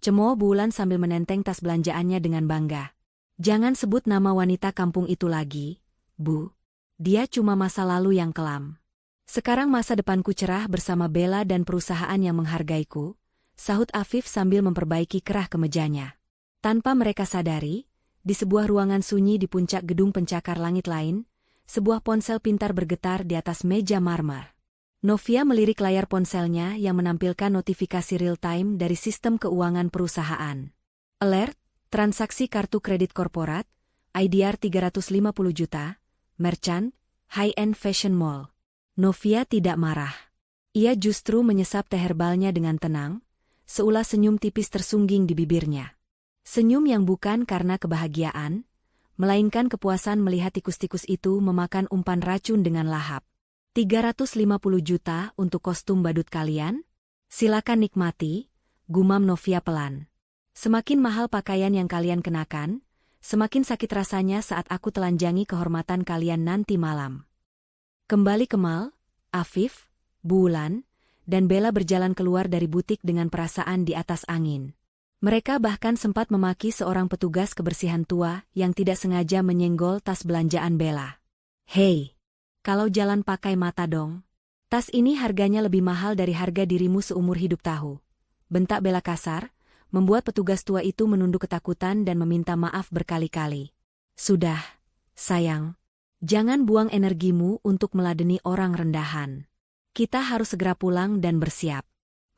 Cemooh Bu Wulan sambil menenteng tas belanjaannya dengan bangga. Jangan sebut nama wanita kampung itu lagi, Bu. Dia cuma masa lalu yang kelam. Sekarang masa depanku cerah bersama Bella dan perusahaan yang menghargaiku, sahut Afif sambil memperbaiki kerah kemejanya. Tanpa mereka sadari, di sebuah ruangan sunyi di puncak gedung pencakar langit lain, sebuah ponsel pintar bergetar di atas meja marmer. Novia melirik layar ponselnya yang menampilkan notifikasi real-time dari sistem keuangan perusahaan. Alert, transaksi kartu kredit korporat, IDR 350 juta, merchant, high-end fashion mall. Novia tidak marah. Ia justru menyesap teh herbalnya dengan tenang, seulas senyum tipis tersungging di bibirnya. Senyum yang bukan karena kebahagiaan, melainkan kepuasan melihat tikus-tikus itu memakan umpan racun dengan lahap. 350 juta untuk kostum badut kalian? Silakan nikmati, gumam Novia pelan. Semakin mahal pakaian yang kalian kenakan, semakin sakit rasanya saat aku telanjangi kehormatan kalian nanti malam. Kembali ke mal, Afif, Bu Wulan, dan Bella berjalan keluar dari butik dengan perasaan di atas angin. Mereka bahkan sempat memaki seorang petugas kebersihan tua yang tidak sengaja menyenggol tas belanjaan Bella. Hei! Kalau jalan pakai mata dong. Tas ini harganya lebih mahal dari harga dirimu seumur hidup tahu. Bentak Bella kasar, membuat petugas tua itu menunduk ketakutan dan meminta maaf berkali-kali. Sudah, sayang. Jangan buang energimu untuk meladeni orang rendahan. Kita harus segera pulang dan bersiap.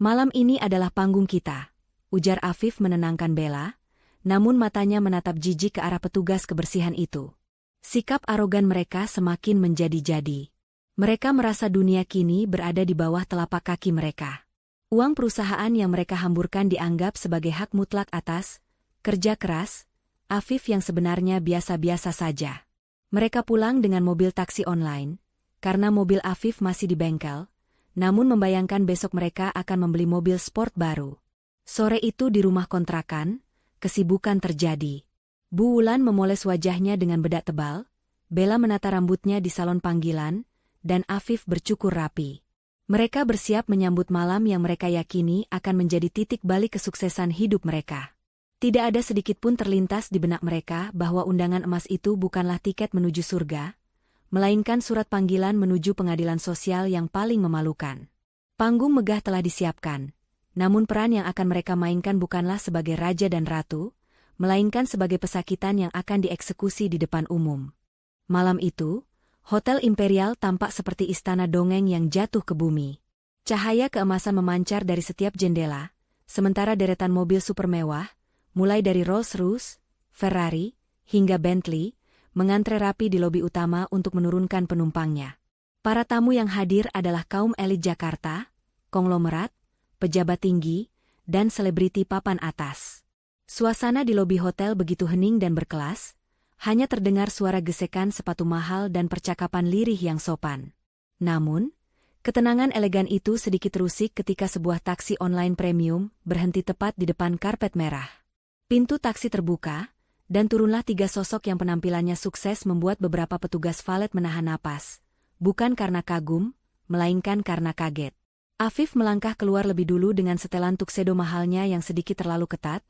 Malam ini adalah panggung kita, ujar Afif menenangkan Bella, namun matanya menatap jijik ke arah petugas kebersihan itu. Sikap arogan mereka semakin menjadi-jadi. Mereka merasa dunia kini berada di bawah telapak kaki mereka. Uang perusahaan yang mereka hamburkan dianggap sebagai hak mutlak atas kerja keras Afif yang sebenarnya biasa-biasa saja. Mereka pulang dengan mobil taksi online, karena mobil Afif masih di bengkel, namun membayangkan besok mereka akan membeli mobil sport baru. Sore itu di rumah kontrakan, kesibukan terjadi. Bu Wulan memoles wajahnya dengan bedak tebal, Bella menata rambutnya di salon panggilan, dan Afif bercukur rapi. Mereka bersiap menyambut malam yang mereka yakini akan menjadi titik balik kesuksesan hidup mereka. Tidak ada sedikit pun terlintas di benak mereka bahwa undangan emas itu bukanlah tiket menuju surga, melainkan surat panggilan menuju pengadilan sosial yang paling memalukan. Panggung megah telah disiapkan, namun peran yang akan mereka mainkan bukanlah sebagai raja dan ratu, melainkan sebagai pesakitan yang akan dieksekusi di depan umum. Malam itu, Hotel Imperial tampak seperti istana dongeng yang jatuh ke bumi. Cahaya keemasan memancar dari setiap jendela, sementara deretan mobil super mewah, mulai dari Rolls-Royce, Ferrari, hingga Bentley, mengantre rapi di lobi utama untuk menurunkan penumpangnya. Para tamu yang hadir adalah kaum elit Jakarta, konglomerat, pejabat tinggi, dan selebriti papan atas. Suasana di lobi hotel begitu hening dan berkelas, hanya terdengar suara gesekan sepatu mahal dan percakapan lirih yang sopan. Namun, ketenangan elegan itu sedikit terusik ketika sebuah taksi online premium berhenti tepat di depan karpet merah. Pintu taksi terbuka, dan turunlah 3 sosok yang penampilannya sukses membuat beberapa petugas valet menahan napas, bukan karena kagum, melainkan karena kaget. Afif melangkah keluar lebih dulu dengan setelan tuxedo mahalnya yang sedikit terlalu ketat,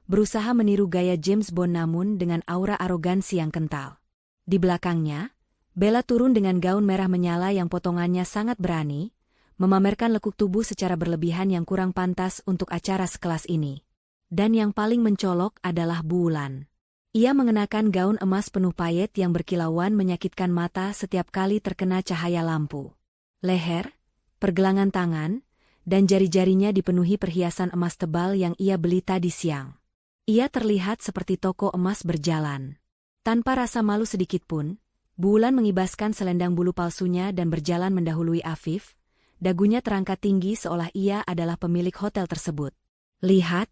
berusaha meniru gaya James Bond namun dengan aura arogansi yang kental. Di belakangnya, Bella turun dengan gaun merah menyala yang potongannya sangat berani, memamerkan lekuk tubuh secara berlebihan yang kurang pantas untuk acara sekelas ini. Dan yang paling mencolok adalah Bu Wulan. Ia mengenakan gaun emas penuh payet yang berkilauan menyakitkan mata setiap kali terkena cahaya lampu. Leher, pergelangan tangan, dan jari-jarinya dipenuhi perhiasan emas tebal yang ia beli tadi siang. Ia terlihat seperti toko emas berjalan. Tanpa rasa malu sedikitpun, Bu Wulan mengibaskan selendang bulu palsunya dan berjalan mendahului Afif, dagunya terangkat tinggi seolah ia adalah pemilik hotel tersebut. "Lihat,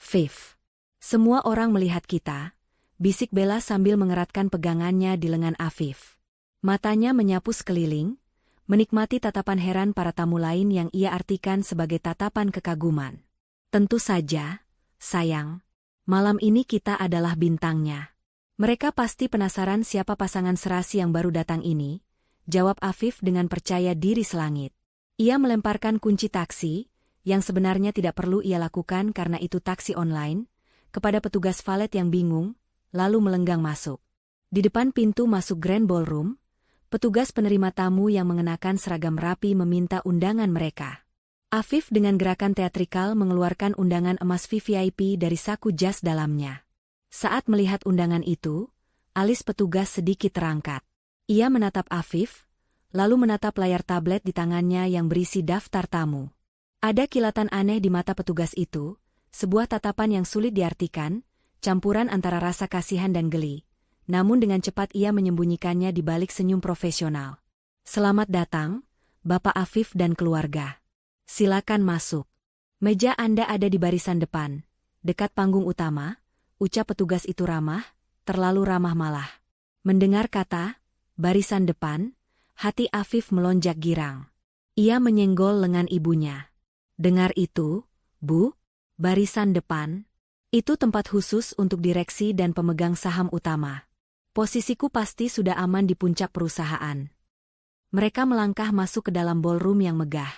Fif. Semua orang melihat kita," bisik Bella sambil mengeratkan pegangannya di lengan Afif. Matanya menyapu sekeliling, menikmati tatapan heran para tamu lain yang ia artikan sebagai tatapan kekaguman. "Tentu saja, sayang. Malam ini kita adalah bintangnya. Mereka pasti penasaran siapa pasangan serasi yang baru datang ini," jawab Afif dengan percaya diri selangit. Ia melemparkan kunci taksi, yang sebenarnya tidak perlu ia lakukan karena itu taksi online, kepada petugas valet yang bingung, lalu melenggang masuk. Di depan pintu masuk Grand Ballroom, petugas penerima tamu yang mengenakan seragam rapi meminta undangan mereka. Afif dengan gerakan teatrikal mengeluarkan undangan emas VVIP dari saku jas dalamnya. Saat melihat undangan itu, alis petugas sedikit terangkat. Ia menatap Afif, lalu menatap layar tablet di tangannya yang berisi daftar tamu. Ada kilatan aneh di mata petugas itu, sebuah tatapan yang sulit diartikan, campuran antara rasa kasihan dan geli. Namun dengan cepat ia menyembunyikannya di balik senyum profesional. "Selamat datang, Bapak Afif dan keluarga. Silakan masuk. Meja Anda ada di barisan depan, dekat panggung utama," ucap petugas itu ramah, terlalu ramah malah. Mendengar kata, barisan depan, hati Afif melonjak girang. Ia menyenggol lengan ibunya. "Dengar itu, Bu? Barisan depan? Itu tempat khusus untuk direksi dan pemegang saham utama. Posisiku pasti sudah aman di puncak perusahaan." Mereka melangkah masuk ke dalam ballroom yang megah.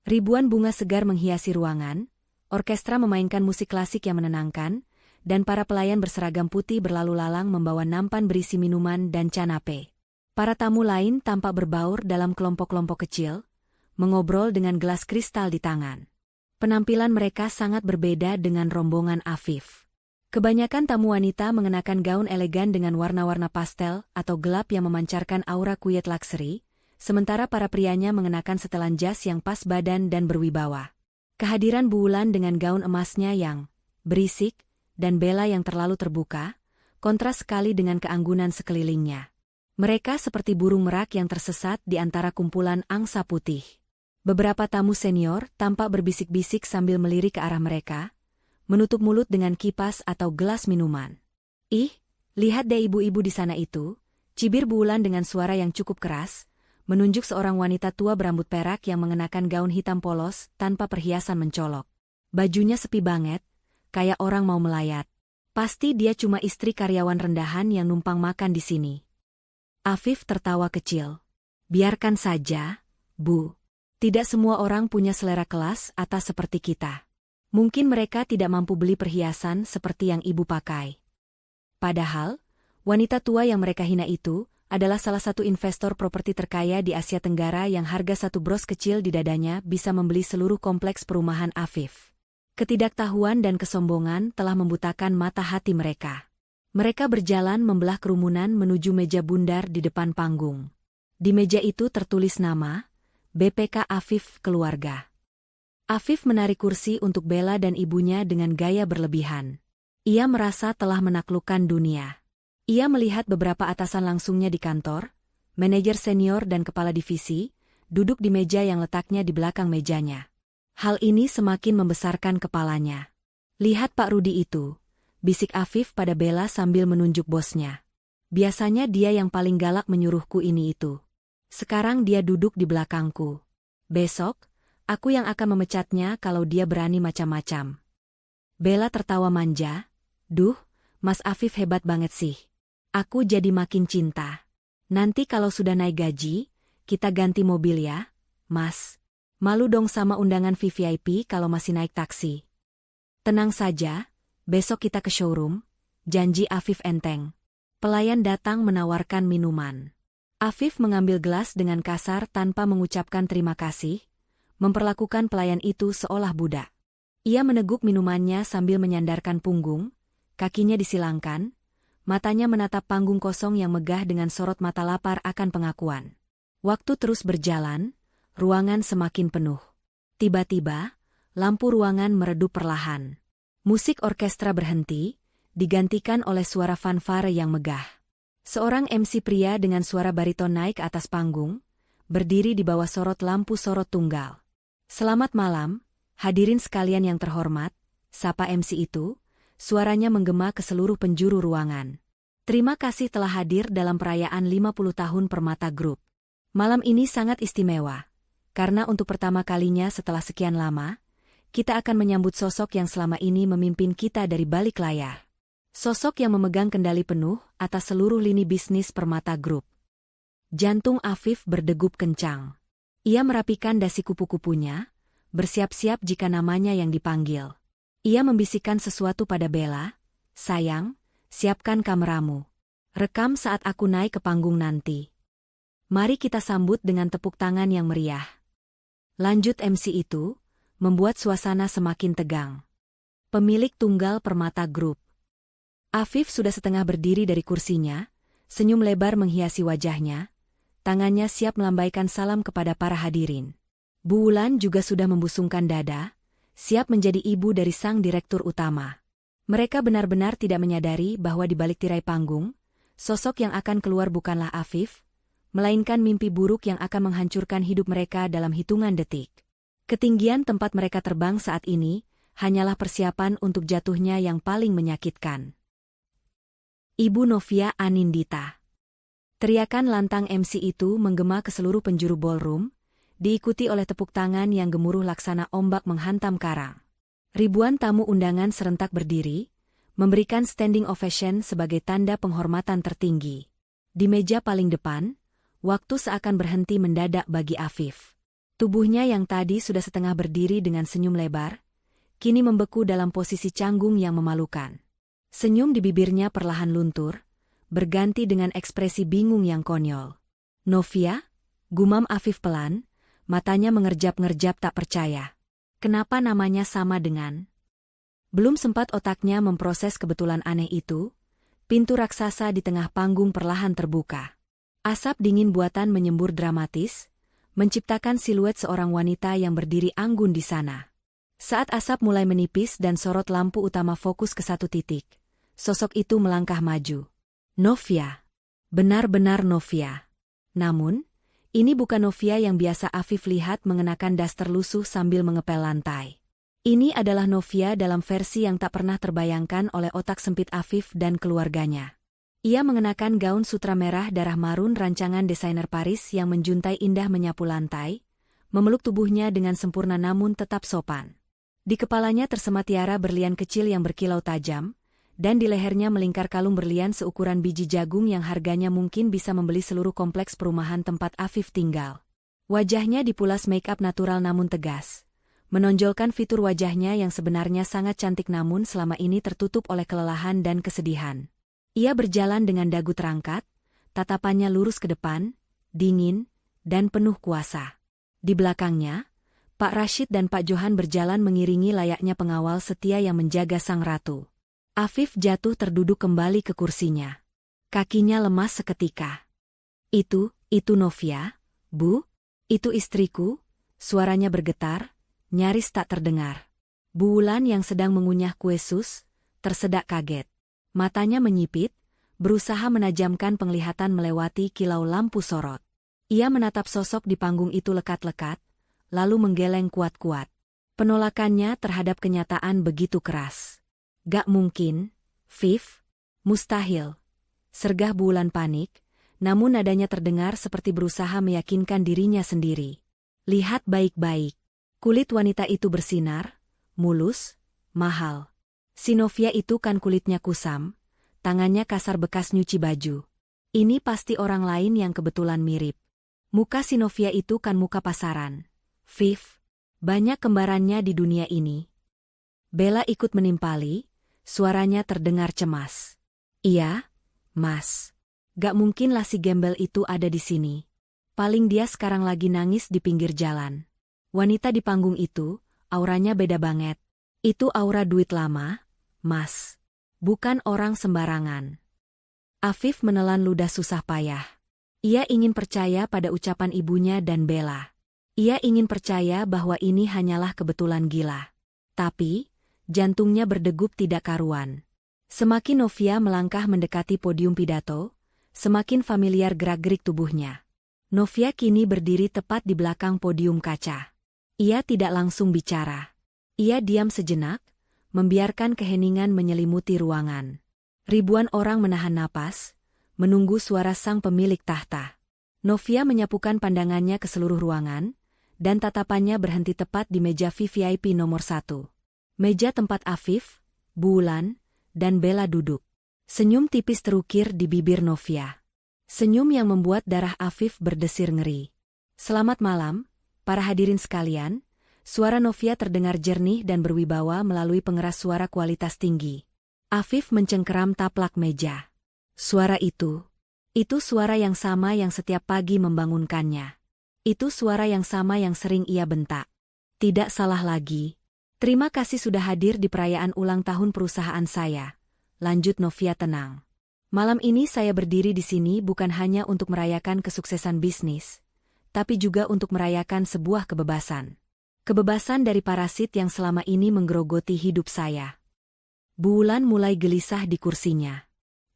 Ribuan bunga segar menghiasi ruangan, orkestra memainkan musik klasik yang menenangkan, dan para pelayan berseragam putih berlalu lalang membawa nampan berisi minuman dan canape. Para tamu lain tampak berbaur dalam kelompok-kelompok kecil, mengobrol dengan gelas kristal di tangan. Penampilan mereka sangat berbeda dengan rombongan Afif. Kebanyakan tamu wanita mengenakan gaun elegan dengan warna-warna pastel atau gelap yang memancarkan aura quiet luxury, sementara para prianya mengenakan setelan jas yang pas badan dan berwibawa. Kehadiran Bu Wulan dengan gaun emasnya yang berisik, dan Bella yang terlalu terbuka, kontras sekali dengan keanggunan sekelilingnya. Mereka seperti burung merak yang tersesat di antara kumpulan angsa putih. Beberapa tamu senior tampak berbisik-bisik sambil melirik ke arah mereka, menutup mulut dengan kipas atau gelas minuman. "Ih, lihat deh ibu-ibu di sana itu," cibir Bu Wulan dengan suara yang cukup keras, menunjuk seorang wanita tua berambut perak yang mengenakan gaun hitam polos tanpa perhiasan mencolok. Bajunya sepi banget, kayak orang mau melayat. Pasti dia cuma istri karyawan rendahan yang numpang makan di sini. Afif tertawa kecil. "Biarkan saja, Bu. Tidak semua orang punya selera kelas atas seperti kita. Mungkin mereka tidak mampu beli perhiasan seperti yang ibu pakai." Padahal, wanita tua yang mereka hina itu adalah salah satu investor properti terkaya di Asia Tenggara yang harga satu bros kecil di dadanya bisa membeli seluruh kompleks perumahan Afif. Ketidaktahuan dan kesombongan telah membutakan mata hati mereka. Mereka berjalan membelah kerumunan menuju meja bundar di depan panggung. Di meja itu tertulis nama, BPK Afif Keluarga. Afif menarik kursi untuk Bella dan ibunya dengan gaya berlebihan. Ia merasa telah menaklukkan dunia. Ia melihat beberapa atasan langsungnya di kantor, manajer senior dan kepala divisi, duduk di meja yang letaknya di belakang mejanya. Hal ini semakin membesarkan kepalanya. Lihat Pak Rudi itu, bisik Afif pada Bella sambil menunjuk bosnya. Biasanya dia yang paling galak menyuruhku ini itu. Sekarang dia duduk di belakangku. Besok, aku yang akan memecatnya kalau dia berani macam-macam. Bella tertawa manja. Duh, Mas Afif hebat banget sih. Aku jadi makin cinta. Nanti kalau sudah naik gaji, kita ganti mobil ya, Mas. Malu dong sama undangan VVIP kalau masih naik taksi. Tenang saja, besok kita ke showroom, janji Afif enteng. Pelayan datang menawarkan minuman. Afif mengambil gelas dengan kasar tanpa mengucapkan terima kasih, memperlakukan pelayan itu seolah budak. Ia meneguk minumannya sambil menyandarkan punggung, kakinya disilangkan, matanya menatap panggung kosong yang megah dengan sorot mata lapar akan pengakuan. Waktu terus berjalan, ruangan semakin penuh. Tiba-tiba, lampu ruangan meredup perlahan. Musik orkestra berhenti, digantikan oleh suara fanfare yang megah. Seorang MC pria dengan suara bariton naik ke atas panggung, berdiri di bawah sorot lampu sorot tunggal. Selamat malam, hadirin sekalian yang terhormat, sapa MC itu, suaranya menggema ke seluruh penjuru ruangan. Terima kasih telah hadir dalam perayaan 50 tahun Permata Group. Malam ini sangat istimewa. Karena untuk pertama kalinya setelah sekian lama, kita akan menyambut sosok yang selama ini memimpin kita dari balik layar. Sosok yang memegang kendali penuh atas seluruh lini bisnis Permata Group. Jantung Afif berdegup kencang. Ia merapikan dasi kupu-kupunya, bersiap-siap jika namanya yang dipanggil. Ia membisikkan sesuatu pada Bella, sayang, siapkan kameramu. Rekam saat aku naik ke panggung nanti. Mari kita sambut dengan tepuk tangan yang meriah. Lanjut MC itu, membuat suasana semakin tegang. Pemilik tunggal Permata Group. Afif sudah setengah berdiri dari kursinya, senyum lebar menghiasi wajahnya, tangannya siap melambaikan salam kepada para hadirin. Bu Wulan juga sudah membusungkan dada, siap menjadi ibu dari sang direktur utama. Mereka benar-benar tidak menyadari bahwa di balik tirai panggung, sosok yang akan keluar bukanlah Afif, melainkan mimpi buruk yang akan menghancurkan hidup mereka dalam hitungan detik. Ketinggian tempat mereka terbang saat ini, hanyalah persiapan untuk jatuhnya yang paling menyakitkan. Ibu Novia Anindita. Teriakan lantang MC itu menggema ke seluruh penjuru ballroom, diikuti oleh tepuk tangan yang gemuruh laksana ombak menghantam karang. Ribuan tamu undangan serentak berdiri, memberikan standing ovation sebagai tanda penghormatan tertinggi. Di meja paling depan, waktu seakan berhenti mendadak bagi Afif. Tubuhnya yang tadi sudah setengah berdiri dengan senyum lebar, kini membeku dalam posisi canggung yang memalukan. Senyum di bibirnya perlahan luntur, berganti dengan ekspresi bingung yang konyol. Novia, gumam Afif pelan, matanya mengerjap-ngerjap tak percaya. Kenapa namanya sama dengan? Belum sempat otaknya memproses kebetulan aneh itu, pintu raksasa di tengah panggung perlahan terbuka. Asap dingin buatan menyembur dramatis, menciptakan siluet seorang wanita yang berdiri anggun di sana. Saat asap mulai menipis dan sorot lampu utama fokus ke satu titik, sosok itu melangkah maju. Novia. Benar-benar Novia. Namun, ini bukan Novia yang biasa Afif lihat mengenakan daster lusuh sambil mengepel lantai. Ini adalah Novia dalam versi yang tak pernah terbayangkan oleh otak sempit Afif dan keluarganya. Ia mengenakan gaun sutra merah darah marun rancangan desainer Paris yang menjuntai indah menyapu lantai, memeluk tubuhnya dengan sempurna namun tetap sopan. Di kepalanya tersemat tiara berlian kecil yang berkilau tajam, dan di lehernya melingkar kalung berlian seukuran biji jagung yang harganya mungkin bisa membeli seluruh kompleks perumahan tempat Afif tinggal. Wajahnya dipulas make-up natural namun tegas, menonjolkan fitur wajahnya yang sebenarnya sangat cantik namun selama ini tertutup oleh kelelahan dan kesedihan. Ia berjalan dengan dagu terangkat, tatapannya lurus ke depan, dingin, dan penuh kuasa. Di belakangnya, Pak Rashid dan Pak Johan berjalan mengiringi layaknya pengawal setia yang menjaga sang ratu. Afif jatuh terduduk kembali ke kursinya. Kakinya lemas seketika. Itu Novia, Bu? Itu istriku? Suaranya bergetar, nyaris tak terdengar. Bu Wulan yang sedang mengunyah kue sus, tersedak kaget. Matanya menyipit, berusaha menajamkan penglihatan melewati kilau lampu sorot. Ia menatap sosok di panggung itu lekat-lekat, lalu menggeleng kuat-kuat. Penolakannya terhadap kenyataan begitu keras. Gak mungkin, Viv. Mustahil. Sergah Bu Wulan panik, namun nadanya terdengar seperti berusaha meyakinkan dirinya sendiri. Lihat baik-baik. Kulit wanita itu bersinar, mulus, mahal. Si Novia itu kan kulitnya kusam, tangannya kasar bekas nyuci baju. Ini pasti orang lain yang kebetulan mirip. Muka si Novia itu kan muka pasaran. Viv, banyak kembarannya di dunia ini. Bella ikut menimpali, suaranya terdengar cemas. Iya, Mas. Gak mungkinlah si gembel itu ada di sini. Paling dia sekarang lagi nangis di pinggir jalan. Wanita di panggung itu, auranya beda banget. Itu aura duit lama, Mas. Bukan orang sembarangan. Afif menelan ludah susah payah. Ia ingin percaya pada ucapan ibunya dan Bella. Ia ingin percaya bahwa ini hanyalah kebetulan gila. Tapi, jantungnya berdegup tidak karuan. Semakin Novia melangkah mendekati podium pidato, semakin familiar gerak-gerik tubuhnya. Novia kini berdiri tepat di belakang podium kaca. Ia tidak langsung bicara. Ia diam sejenak, membiarkan keheningan menyelimuti ruangan. Ribuan orang menahan napas, menunggu suara sang pemilik tahta. Novia menyapukan pandangannya ke seluruh ruangan, dan tatapannya berhenti tepat di meja VVIP nomor 1. Meja tempat Afif, Bu Wulan, dan Bella duduk. Senyum tipis terukir di bibir Novia. Senyum yang membuat darah Afif berdesir ngeri. Selamat malam, para hadirin sekalian. Suara Novia terdengar jernih dan berwibawa melalui pengeras suara kualitas tinggi. Afif mencengkeram taplak meja. Suara itu suara yang sama yang setiap pagi membangunkannya. Itu suara yang sama yang sering ia bentak. Tidak salah lagi. Terima kasih sudah hadir di perayaan ulang tahun perusahaan saya. Lanjut Novia tenang. Malam ini saya berdiri di sini bukan hanya untuk merayakan kesuksesan bisnis, tapi juga untuk merayakan sebuah kebebasan. Kebebasan dari parasit yang selama ini menggerogoti hidup saya. Bu Wulan mulai gelisah di kursinya.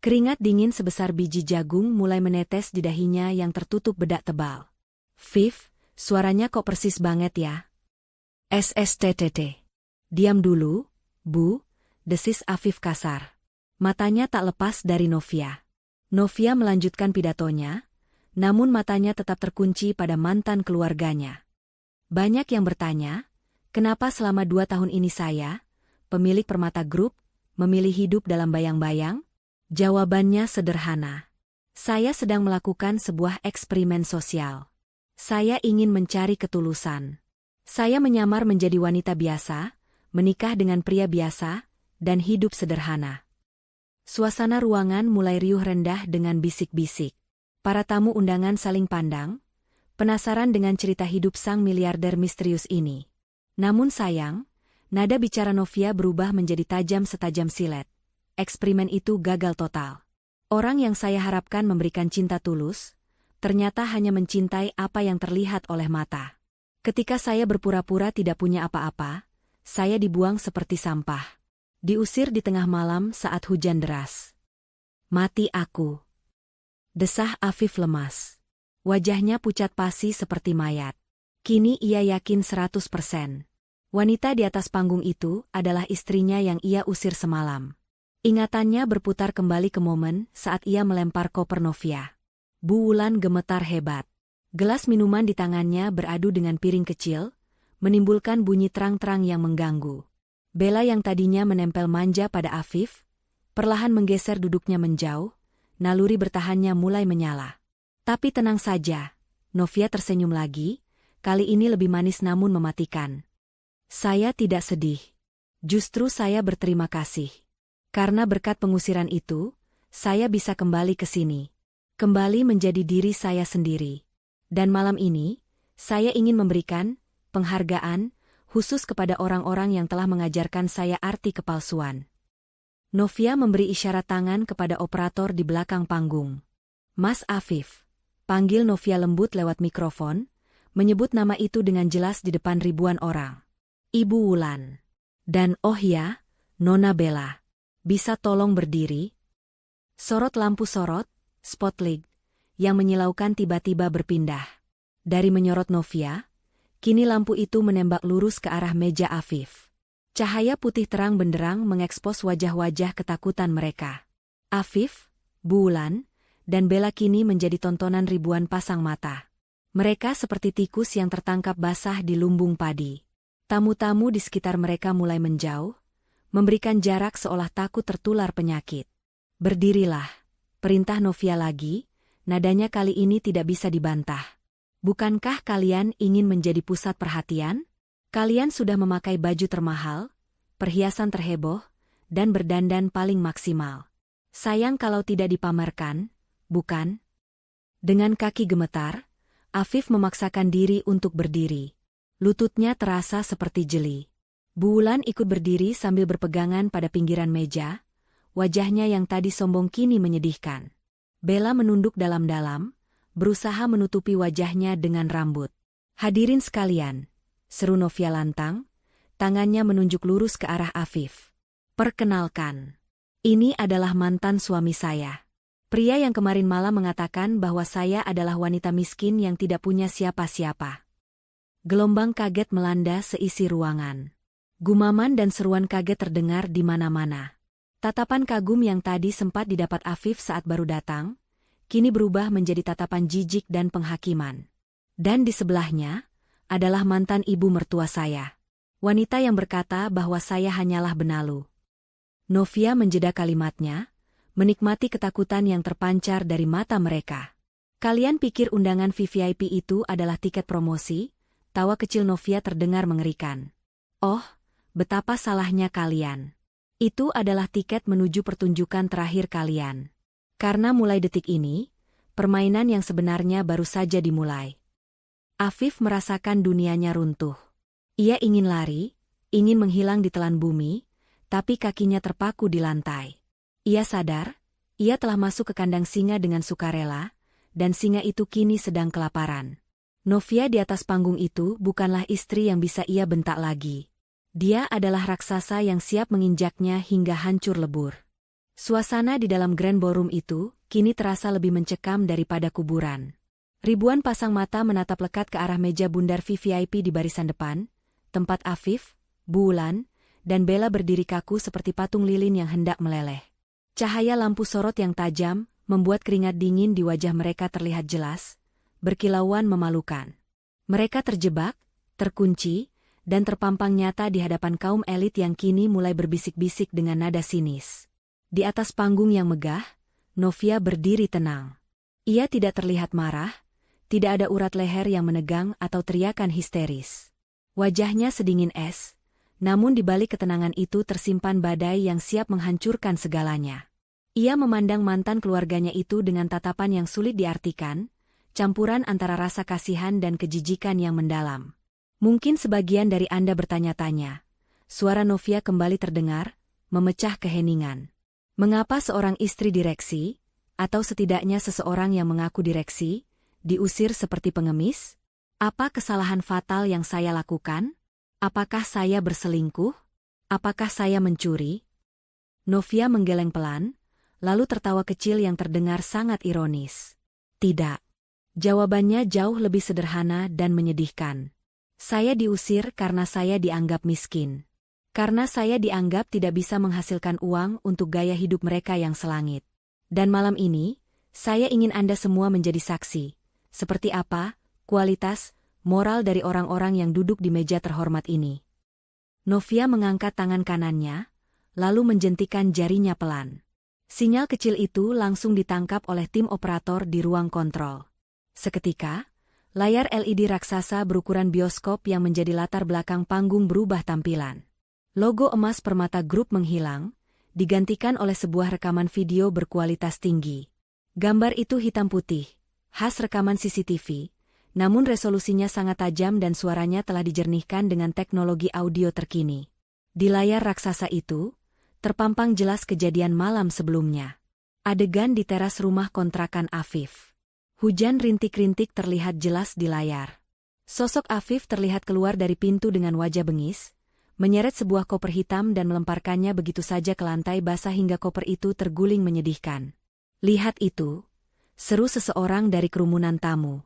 Keringat dingin sebesar biji jagung mulai menetes di dahinya yang tertutup bedak tebal. Viv, suaranya kok persis banget ya? SSTTT. Diam dulu, Bu, desis Afif kasar. Matanya tak lepas dari Novia. Novia melanjutkan pidatonya, namun matanya tetap terkunci pada mantan keluarganya. Banyak yang bertanya, kenapa selama 2 tahun ini saya, pemilik Permata Group, memilih hidup dalam bayang-bayang? Jawabannya sederhana. Saya sedang melakukan sebuah eksperimen sosial. Saya ingin mencari ketulusan. Saya menyamar menjadi wanita biasa, menikah dengan pria biasa, dan hidup sederhana. Suasana ruangan mulai riuh rendah dengan bisik-bisik. Para tamu undangan saling pandang, penasaran dengan cerita hidup sang miliarder misterius ini. Namun sayang, nada bicara Novia berubah menjadi tajam setajam silet. Eksperimen itu gagal total. Orang yang saya harapkan memberikan cinta tulus, ternyata hanya mencintai apa yang terlihat oleh mata. Ketika saya berpura-pura tidak punya apa-apa, saya dibuang seperti sampah. Diusir di tengah malam saat hujan deras. Mati aku. Desah Afif lemas. Wajahnya pucat pasi seperti mayat. Kini ia yakin 100%. Wanita di atas panggung itu adalah istrinya yang ia usir semalam. Ingatannya berputar kembali ke momen saat ia melempar koper Novia. Bu Wulan gemetar hebat. Gelas minuman di tangannya beradu dengan piring kecil, menimbulkan bunyi terang-terang yang mengganggu. Bella yang tadinya menempel manja pada Afif, perlahan menggeser duduknya menjauh, naluri bertahannya mulai menyala. Tapi tenang saja, Novia tersenyum lagi, kali ini lebih manis namun mematikan. Saya tidak sedih. Justru saya berterima kasih. Karena berkat pengusiran itu, saya bisa kembali ke sini. Kembali menjadi diri saya sendiri. Dan malam ini, saya ingin memberikan penghargaan, khusus kepada orang-orang yang telah mengajarkan saya arti kepalsuan. Novia memberi isyarat tangan kepada operator di belakang panggung. Mas Afif, panggil Novia lembut lewat mikrofon, menyebut nama itu dengan jelas di depan ribuan orang. Ibu Wulan. Dan oh ya, Nona Bella. Bisa tolong berdiri? Sorot lampu sorot, spotlight, yang menyilaukan tiba-tiba berpindah. Dari menyorot Novia, kini lampu itu menembak lurus ke arah meja Afif. Cahaya putih terang benderang mengekspos wajah-wajah ketakutan mereka. Afif, Bu Wulan, dan Bella kini menjadi tontonan ribuan pasang mata. Mereka seperti tikus yang tertangkap basah di lumbung padi. Tamu-tamu di sekitar mereka mulai menjauh, memberikan jarak seolah takut tertular penyakit. Berdirilah, perintah Novia lagi, nadanya kali ini tidak bisa dibantah. Bukankah kalian ingin menjadi pusat perhatian? Kalian sudah memakai baju termahal, perhiasan terheboh, dan berdandan paling maksimal. Sayang kalau tidak dipamerkan, bukan? Dengan kaki gemetar, Afif memaksakan diri untuk berdiri. Lututnya terasa seperti jeli. Bu Wulan ikut berdiri sambil berpegangan pada pinggiran meja, wajahnya yang tadi sombong kini menyedihkan. Bella menunduk dalam-dalam, berusaha menutupi wajahnya dengan rambut. Hadirin sekalian, seru Novia lantang, tangannya menunjuk lurus ke arah Afif. Perkenalkan, ini adalah mantan suami saya. Pria yang kemarin malam mengatakan bahwa saya adalah wanita miskin yang tidak punya siapa-siapa. Gelombang kaget melanda seisi ruangan. Gumaman dan seruan kaget terdengar di mana-mana. Tatapan kagum yang tadi sempat didapat Afif saat baru datang, kini berubah menjadi tatapan jijik dan penghakiman. Dan di sebelahnya, adalah mantan ibu mertua saya. Wanita yang berkata bahwa saya hanyalah benalu. Novia menjeda kalimatnya, menikmati ketakutan yang terpancar dari mata mereka. Kalian pikir undangan VVIP itu adalah tiket promosi? Tawa kecil Novia terdengar mengerikan. Oh, betapa salahnya kalian. Itu adalah tiket menuju pertunjukan terakhir kalian. Karena mulai detik ini, permainan yang sebenarnya baru saja dimulai. Afif merasakan dunianya runtuh. Ia ingin lari, ingin menghilang di telan bumi, tapi kakinya terpaku di lantai. Ia sadar, ia telah masuk ke kandang singa dengan sukarela, dan singa itu kini sedang kelaparan. Novia di atas panggung itu bukanlah istri yang bisa ia bentak lagi. Dia adalah raksasa yang siap menginjaknya hingga hancur lebur. Suasana di dalam Grand Ballroom itu kini terasa lebih mencekam daripada kuburan. Ribuan pasang mata menatap lekat ke arah meja bundar VVIP di barisan depan, tempat Afif, Bu Wulan, dan Bella berdiri kaku seperti patung lilin yang hendak meleleh. Cahaya lampu sorot yang tajam membuat keringat dingin di wajah mereka terlihat jelas, berkilauan memalukan. Mereka terjebak, terkunci, dan terpampang nyata di hadapan kaum elit yang kini mulai berbisik-bisik dengan nada sinis. Di atas panggung yang megah, Novia berdiri tenang. Ia tidak terlihat marah, tidak ada urat leher yang menegang atau teriakan histeris. Wajahnya sedingin es, namun di balik ketenangan itu tersimpan badai yang siap menghancurkan segalanya. Ia memandang mantan keluarganya itu dengan tatapan yang sulit diartikan, campuran antara rasa kasihan dan kejijikan yang mendalam. Mungkin sebagian dari Anda bertanya-tanya. Suara Novia kembali terdengar, memecah keheningan. Mengapa seorang istri direksi, atau setidaknya seseorang yang mengaku direksi, diusir seperti pengemis? Apa kesalahan fatal yang saya lakukan? Apakah saya berselingkuh? Apakah saya mencuri? Novia menggeleng pelan, lalu tertawa kecil yang terdengar sangat ironis. Tidak. Jawabannya jauh lebih sederhana dan menyedihkan. Saya diusir karena saya dianggap miskin. Karena saya dianggap tidak bisa menghasilkan uang untuk gaya hidup mereka yang selangit. Dan malam ini, saya ingin Anda semua menjadi saksi. Seperti apa, kualitas, moral dari orang-orang yang duduk di meja terhormat ini. Novia mengangkat tangan kanannya, lalu menjentikan jarinya pelan. Sinyal kecil itu langsung ditangkap oleh tim operator di ruang kontrol. Seketika, layar LED raksasa berukuran bioskop yang menjadi latar belakang panggung berubah tampilan. Logo emas Permata Group menghilang, digantikan oleh sebuah rekaman video berkualitas tinggi. Gambar itu hitam putih, khas rekaman CCTV, Namun resolusinya sangat tajam dan suaranya telah dijernihkan dengan teknologi audio terkini. Di layar raksasa itu, terpampang jelas kejadian malam sebelumnya. Adegan di teras rumah kontrakan Afif. Hujan rintik-rintik terlihat jelas di layar. Sosok Afif terlihat keluar dari pintu dengan wajah bengis, menyeret sebuah koper hitam dan melemparkannya begitu saja ke lantai basah hingga koper itu terguling menyedihkan. "Lihat itu!" seru seseorang dari kerumunan tamu.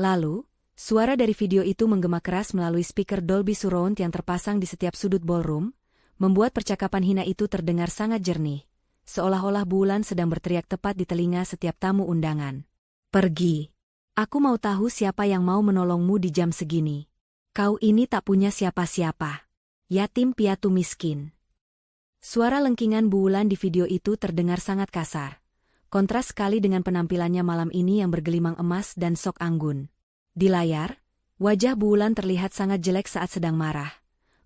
Lalu, suara dari video itu menggema keras melalui speaker Dolby Surround yang terpasang di setiap sudut ballroom, membuat percakapan hina itu terdengar sangat jernih, seolah-olah bulan sedang berteriak tepat di telinga setiap tamu undangan. "Pergi. Aku mau tahu siapa yang mau menolongmu di jam segini. Kau ini tak punya siapa-siapa. Yatim piatu miskin." Suara lengkingan bulan di video itu terdengar sangat kasar. Kontras sekali dengan penampilannya malam ini yang bergelimang emas dan sok anggun. Di layar, wajah bulan terlihat sangat jelek saat sedang marah.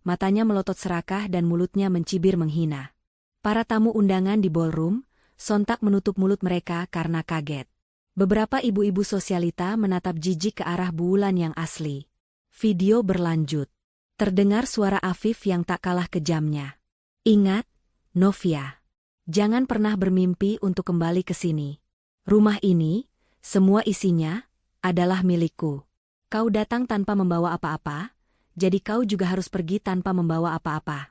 Matanya melotot serakah dan mulutnya mencibir menghina. Para tamu undangan di ballroom sontak menutup mulut mereka karena kaget. Beberapa ibu-ibu sosialita menatap jijik ke arah bulan yang asli. Video berlanjut. Terdengar suara Afif yang tak kalah kejamnya. "Ingat, Novia. Jangan pernah bermimpi untuk kembali ke sini. Rumah ini, semua isinya, adalah milikku. Kau datang tanpa membawa apa-apa, jadi kau juga harus pergi tanpa membawa apa-apa."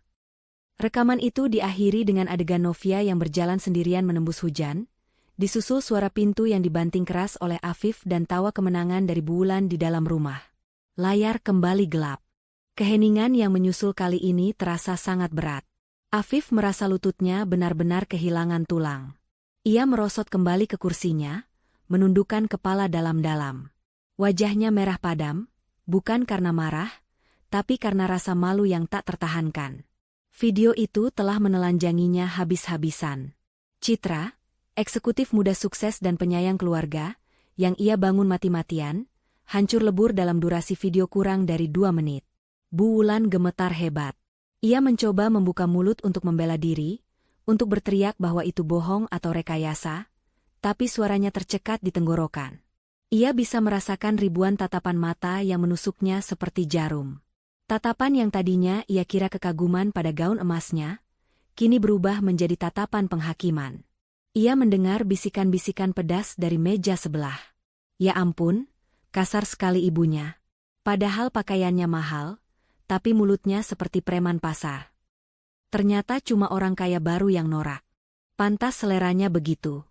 Rekaman itu diakhiri dengan adegan Novia yang berjalan sendirian menembus hujan, disusul suara pintu yang dibanting keras oleh Afif dan tawa kemenangan dari bulan di dalam rumah. Layar kembali gelap. Keheningan yang menyusul kali ini terasa sangat berat. Afif merasa lututnya benar-benar kehilangan tulang. Ia merosot kembali ke kursinya, menundukkan kepala dalam-dalam. Wajahnya merah padam, bukan karena marah, tapi karena rasa malu yang tak tertahankan. Video itu telah menelanjanginya habis-habisan. Citra, eksekutif muda sukses dan penyayang keluarga, yang ia bangun mati-matian, hancur lebur dalam durasi video kurang dari 2 menit. Bulan gemetar hebat. Ia mencoba membuka mulut untuk membela diri, untuk berteriak bahwa itu bohong atau rekayasa, tapi suaranya tercekat di tenggorokan. Ia bisa merasakan ribuan tatapan mata yang menusuknya seperti jarum. Tatapan yang tadinya ia kira kekaguman pada gaun emasnya, kini berubah menjadi tatapan penghakiman. Ia mendengar bisikan-bisikan pedas dari meja sebelah. "Ya ampun, kasar sekali ibunya. Padahal pakaiannya mahal, tapi mulutnya seperti preman pasar. Ternyata cuma orang kaya baru yang norak. Pantas seleranya begitu.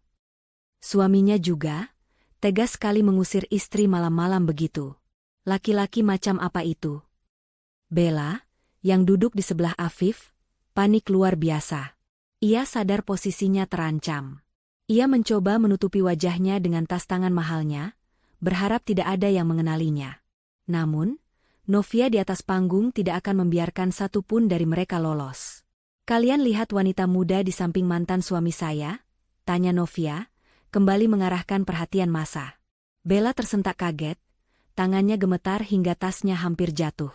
Suaminya juga, tegas sekali mengusir istri malam-malam begitu. Laki-laki macam apa itu?" Bella, yang duduk di sebelah Afif, panik luar biasa. Ia sadar posisinya terancam. Ia mencoba menutupi wajahnya dengan tas tangan mahalnya, berharap tidak ada yang mengenalinya. Namun, Novia di atas panggung tidak akan membiarkan satu pun dari mereka lolos. "Kalian lihat wanita muda di samping mantan suami saya?" tanya Novia, kembali mengarahkan perhatian massa. Bella tersentak kaget, tangannya gemetar hingga tasnya hampir jatuh.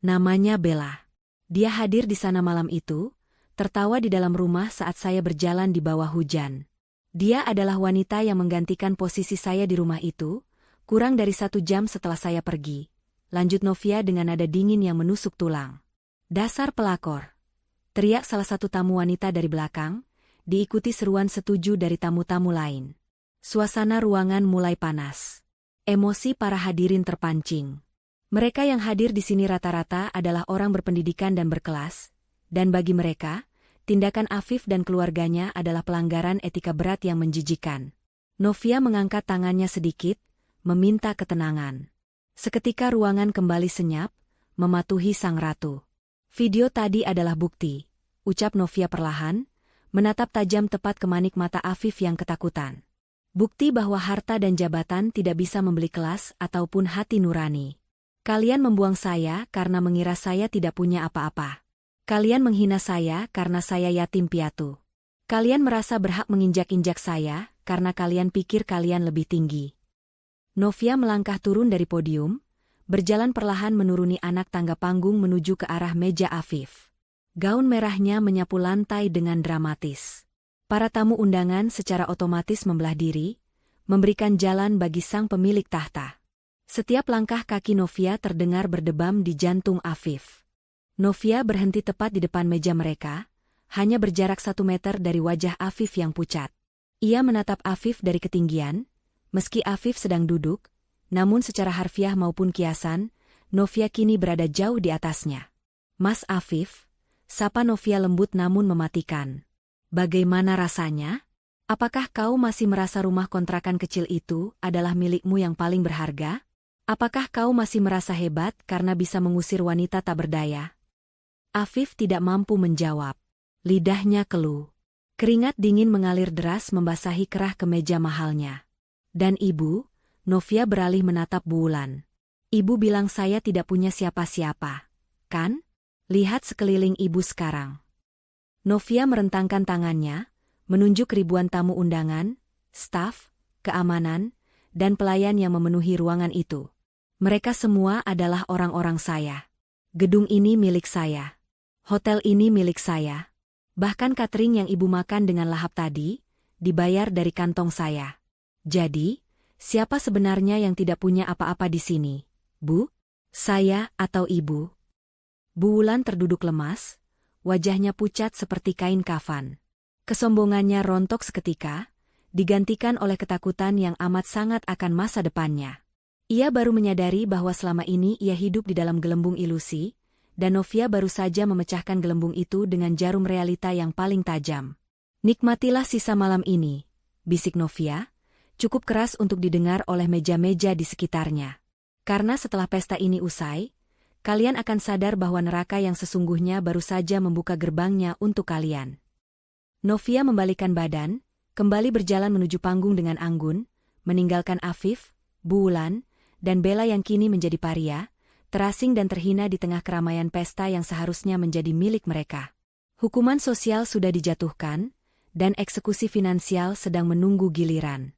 "Namanya Bella. Dia hadir di sana malam itu, tertawa di dalam rumah saat saya berjalan di bawah hujan. Dia adalah wanita yang menggantikan posisi saya di rumah itu, kurang dari 1 jam setelah saya pergi," lanjut Novia dengan nada dingin yang menusuk tulang. "Dasar pelakor!" teriak salah satu tamu wanita dari belakang, diikuti seruan setuju dari tamu-tamu lain. Suasana ruangan mulai panas. Emosi para hadirin terpancing. Mereka yang hadir di sini rata-rata adalah orang berpendidikan dan berkelas, dan bagi mereka, tindakan Afif dan keluarganya adalah pelanggaran etika berat yang menjijikan. Novia mengangkat tangannya sedikit, meminta ketenangan. Seketika ruangan kembali senyap, mematuhi sang ratu. "Video tadi adalah bukti," ucap Novia perlahan, menatap tajam tepat ke manik mata Afif yang ketakutan. "Bukti bahwa harta dan jabatan tidak bisa membeli kelas ataupun hati nurani. Kalian membuang saya karena mengira saya tidak punya apa-apa. Kalian menghina saya karena saya yatim piatu. Kalian merasa berhak menginjak-injak saya karena kalian pikir kalian lebih tinggi." Novia melangkah turun dari podium, berjalan perlahan menuruni anak tangga panggung menuju ke arah meja Afif. Gaun merahnya menyapu lantai dengan dramatis. Para tamu undangan secara otomatis membelah diri, memberikan jalan bagi sang pemilik tahta. Setiap langkah kaki Novia terdengar berdebam di jantung Afif. Novia berhenti tepat di depan meja mereka, hanya berjarak 1 meter dari wajah Afif yang pucat. Ia menatap Afif dari ketinggian, meski Afif sedang duduk, namun secara harfiah maupun kiasan, Novia kini berada jauh di atasnya. Mas Afif, sapa Novia lembut namun mematikan. Bagaimana rasanya? Apakah kau masih merasa rumah kontrakan kecil itu adalah milikmu yang paling berharga? Apakah kau masih merasa hebat karena bisa mengusir wanita tak berdaya? Afif tidak mampu menjawab. Lidahnya keluh. Keringat dingin mengalir deras membasahi kerah kemeja mahalnya. Dan ibu, Novia beralih menatap Bu Wulan. Ibu bilang saya tidak punya siapa-siapa, kan? Lihat sekeliling ibu sekarang. Novia merentangkan tangannya, menunjuk ribuan tamu undangan, staf, keamanan, dan pelayan yang memenuhi ruangan itu. Mereka semua adalah orang-orang saya. Gedung ini milik saya. Hotel ini milik saya. Bahkan catering yang ibu makan dengan lahap tadi, dibayar dari kantong saya. Jadi, siapa sebenarnya yang tidak punya apa-apa di sini? Bu? Saya atau ibu? Bu Wulan terduduk lemas, wajahnya pucat seperti kain kafan. Kesombongannya rontok seketika, digantikan oleh ketakutan yang amat sangat akan masa depannya. Ia baru menyadari bahwa selama ini ia hidup di dalam gelembung ilusi, dan Novia baru saja memecahkan gelembung itu dengan jarum realita yang paling tajam. Nikmatilah sisa malam ini, bisik Novia, cukup keras untuk didengar oleh meja-meja di sekitarnya. Karena setelah pesta ini usai, kalian akan sadar bahwa neraka yang sesungguhnya baru saja membuka gerbangnya untuk kalian. Novia membalikkan badan, kembali berjalan menuju panggung dengan anggun, meninggalkan Afif, Bu Wulan, dan Bella yang kini menjadi paria, terasing dan terhina di tengah keramaian pesta yang seharusnya menjadi milik mereka. Hukuman sosial sudah dijatuhkan, dan eksekusi finansial sedang menunggu giliran.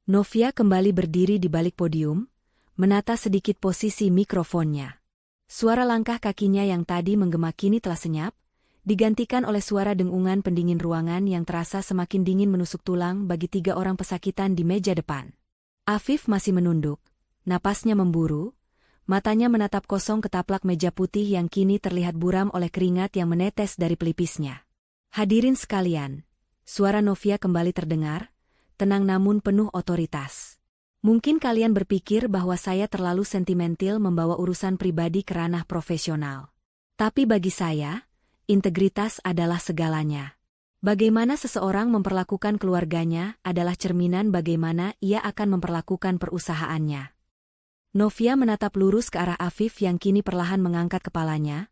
Novia kembali berdiri di balik podium, menata sedikit posisi mikrofonnya. Suara langkah kakinya yang tadi menggema kini telah senyap, digantikan oleh suara dengungan pendingin ruangan yang terasa semakin dingin menusuk tulang bagi 3 orang pesakitan di meja depan. Afif masih menunduk, napasnya memburu, matanya menatap kosong ketaplak meja putih yang kini terlihat buram oleh keringat yang menetes dari pelipisnya. Hadirin sekalian, suara Novia kembali terdengar, tenang namun penuh otoritas. Mungkin kalian berpikir bahwa saya terlalu sentimental membawa urusan pribadi ke ranah profesional. Tapi bagi saya, integritas adalah segalanya. Bagaimana seseorang memperlakukan keluarganya adalah cerminan bagaimana ia akan memperlakukan perusahaannya. Novia menatap lurus ke arah Afif yang kini perlahan mengangkat kepalanya,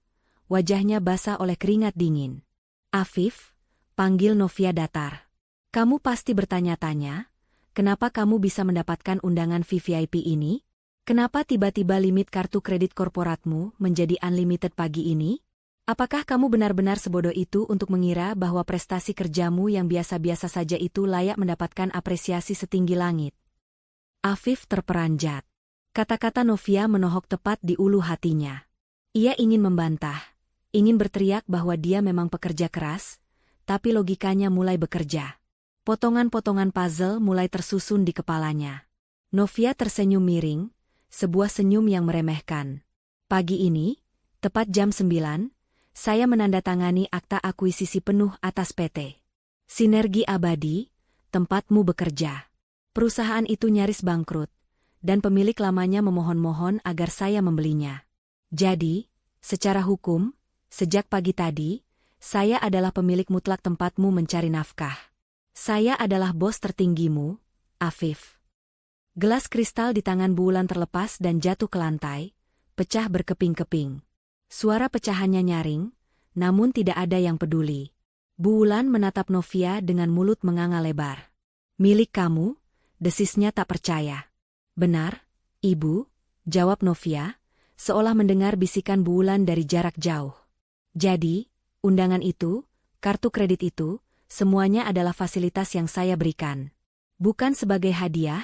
wajahnya basah oleh keringat dingin. Afif, panggil Novia datar. Kamu pasti bertanya-tanya, kenapa kamu bisa mendapatkan undangan VVIP ini? Kenapa tiba-tiba limit kartu kredit korporatmu menjadi unlimited pagi ini? Apakah kamu benar-benar sebodoh itu untuk mengira bahwa prestasi kerjamu yang biasa-biasa saja itu layak mendapatkan apresiasi setinggi langit? Afif terperanjat. Kata-kata Novia menohok tepat di ulu hatinya. Ia ingin membantah, ingin berteriak bahwa dia memang pekerja keras, tapi logikanya mulai bekerja. Potongan-potongan puzzle mulai tersusun di kepalanya. Novia tersenyum miring, sebuah senyum yang meremehkan. Pagi ini, tepat jam 9, saya menandatangani akta akuisisi penuh atas PT Sinergi Abadi, tempatmu bekerja. Perusahaan itu nyaris bangkrut, dan pemilik lamanya memohon-mohon agar saya membelinya. Jadi, secara hukum, sejak pagi tadi, saya adalah pemilik mutlak tempatmu mencari nafkah. Saya adalah bos tertinggimu, Afif. Gelas kristal di tangan Bu Wulan terlepas dan jatuh ke lantai, pecah berkeping-keping. Suara pecahannya nyaring, namun tidak ada yang peduli. Bu Wulan menatap Novia dengan mulut menganga lebar. Milik kamu? Desisnya tak percaya. Benar, Ibu, jawab Novia, seolah mendengar bisikan Bu Wulan dari jarak jauh. Jadi, undangan itu, kartu kredit itu, semuanya adalah fasilitas yang saya berikan. Bukan sebagai hadiah,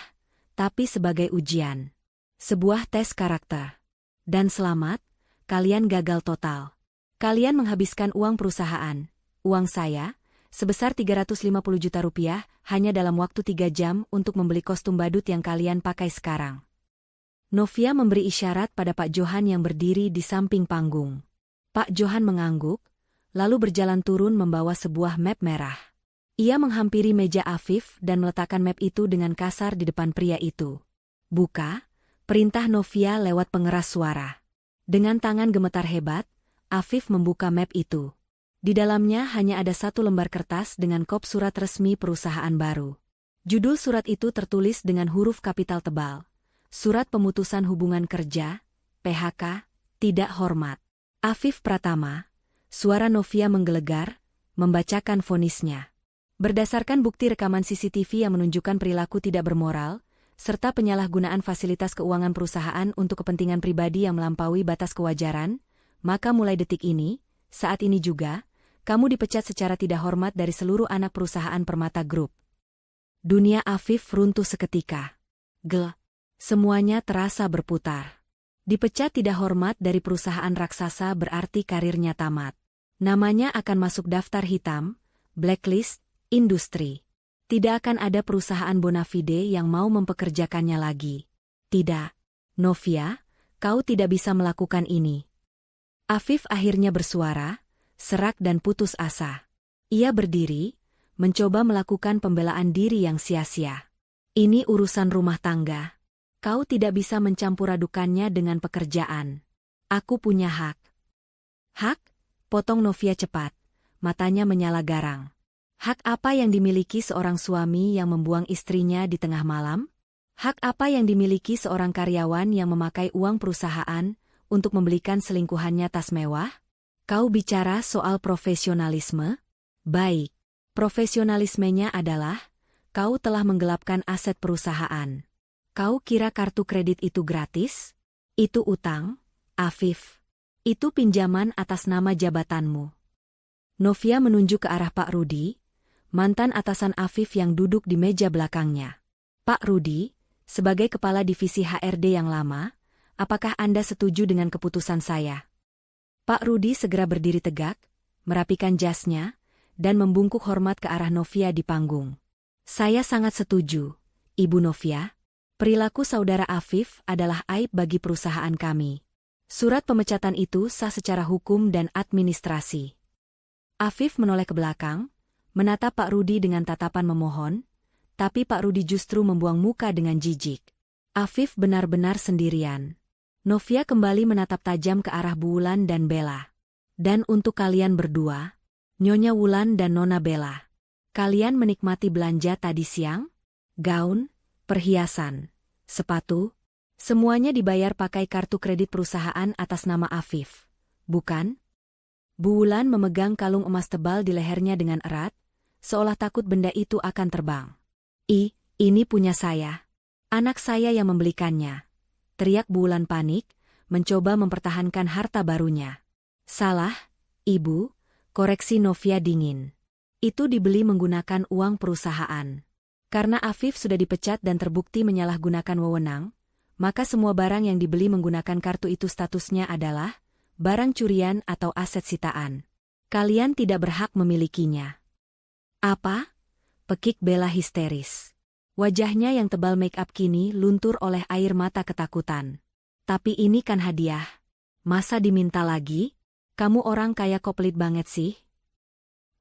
tapi sebagai ujian. Sebuah tes karakter. Dan selamat, kalian gagal total. Kalian menghabiskan uang perusahaan, uang saya, sebesar 350 juta rupiah, hanya dalam waktu 3 jam untuk membeli kostum badut yang kalian pakai sekarang. Novia memberi isyarat pada Pak Johan yang berdiri di samping panggung. Pak Johan mengangguk, lalu berjalan turun membawa sebuah map merah. Ia menghampiri meja Afif dan meletakkan map itu dengan kasar di depan pria itu. "Buka," perintah Novia lewat pengeras suara. Dengan tangan gemetar hebat, Afif membuka map itu. Di dalamnya hanya ada satu lembar kertas dengan kop surat resmi perusahaan baru. Judul surat itu tertulis dengan huruf kapital tebal. Surat Pemutusan Hubungan Kerja, PHK, tidak hormat. Afif Pratama. Suara Novia menggelegar, membacakan vonisnya. Berdasarkan bukti rekaman CCTV yang menunjukkan perilaku tidak bermoral, serta penyalahgunaan fasilitas keuangan perusahaan untuk kepentingan pribadi yang melampaui batas kewajaran, maka mulai detik ini, saat ini juga, kamu dipecat secara tidak hormat dari seluruh anak perusahaan Permata Group. Dunia Afif runtuh seketika. Semuanya terasa berputar. Dipecat tidak hormat dari perusahaan raksasa berarti karirnya tamat. Namanya akan masuk daftar hitam, blacklist, industri. Tidak akan ada perusahaan bonafide yang mau mempekerjakannya lagi. Tidak. Novia, kau tidak bisa melakukan ini. Afif akhirnya bersuara, serak dan putus asa. Ia berdiri, mencoba melakukan pembelaan diri yang sia-sia. Ini urusan rumah tangga. Kau tidak bisa mencampur-adukannya dengan pekerjaan. Aku punya hak. Hak? Potong Novia cepat. Matanya menyala garang. Hak apa yang dimiliki seorang suami yang membuang istrinya di tengah malam? Hak apa yang dimiliki seorang karyawan yang memakai uang perusahaan untuk membelikan selingkuhannya tas mewah? Kau bicara soal profesionalisme? Baik. Profesionalismenya adalah, kau telah menggelapkan aset perusahaan. Kau kira kartu kredit itu gratis? Itu utang, Afif. Itu pinjaman atas nama jabatanmu. Novia menunjuk ke arah Pak Rudi, mantan atasan Afif yang duduk di meja belakangnya. Pak Rudi, sebagai kepala divisi HRD yang lama, apakah Anda setuju dengan keputusan saya? Pak Rudi segera berdiri tegak, merapikan jasnya, dan membungkuk hormat ke arah Novia di panggung. Saya sangat setuju, Ibu Novia. Perilaku saudara Afif adalah aib bagi perusahaan kami. Surat pemecatan itu sah secara hukum dan administrasi. Afif menoleh ke belakang, menatap Pak Rudi dengan tatapan memohon, tapi Pak Rudi justru membuang muka dengan jijik. Afif benar-benar sendirian. Novia kembali menatap tajam ke arah Bu Wulan dan Bella. Dan untuk kalian berdua, Nyonya Wulan dan Nona Bella, kalian menikmati belanja tadi siang? Gaun, perhiasan, sepatu, semuanya dibayar pakai kartu kredit perusahaan atas nama Afif, bukan? Bu Wulan memegang kalung emas tebal di lehernya dengan erat, seolah takut benda itu akan terbang. Ini punya saya. Anak saya yang membelikannya. Teriak Bu Wulan panik, mencoba mempertahankan harta barunya. Salah, Ibu, koreksi Novia dingin. Itu dibeli menggunakan uang perusahaan. Karena Afif sudah dipecat dan terbukti menyalahgunakan wewenang, maka semua barang yang dibeli menggunakan kartu itu statusnya adalah barang curian atau aset sitaan. Kalian tidak berhak memilikinya. Apa? Pekik Bella histeris. Wajahnya yang tebal make up kini luntur oleh air mata ketakutan. Tapi ini kan hadiah. Masa diminta lagi? Kamu orang kaya kok pelit banget sih?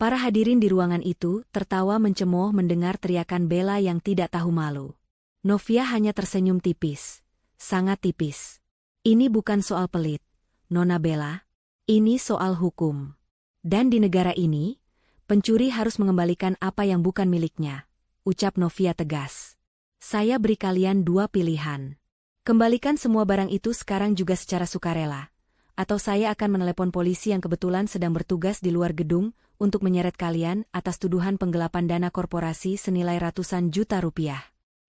Para hadirin di ruangan itu tertawa mencemooh mendengar teriakan Bella yang tidak tahu malu. Novia hanya tersenyum tipis. Sangat tipis. Ini bukan soal pelit, Nona Bella. Ini soal hukum. Dan di negara ini, pencuri harus mengembalikan apa yang bukan miliknya, ucap Novia tegas. Saya beri kalian dua pilihan. Kembalikan semua barang itu sekarang juga secara sukarela. Atau saya akan menelepon polisi yang kebetulan sedang bertugas di luar gedung untuk menyeret kalian atas tuduhan penggelapan dana korporasi senilai ratusan juta rupiah.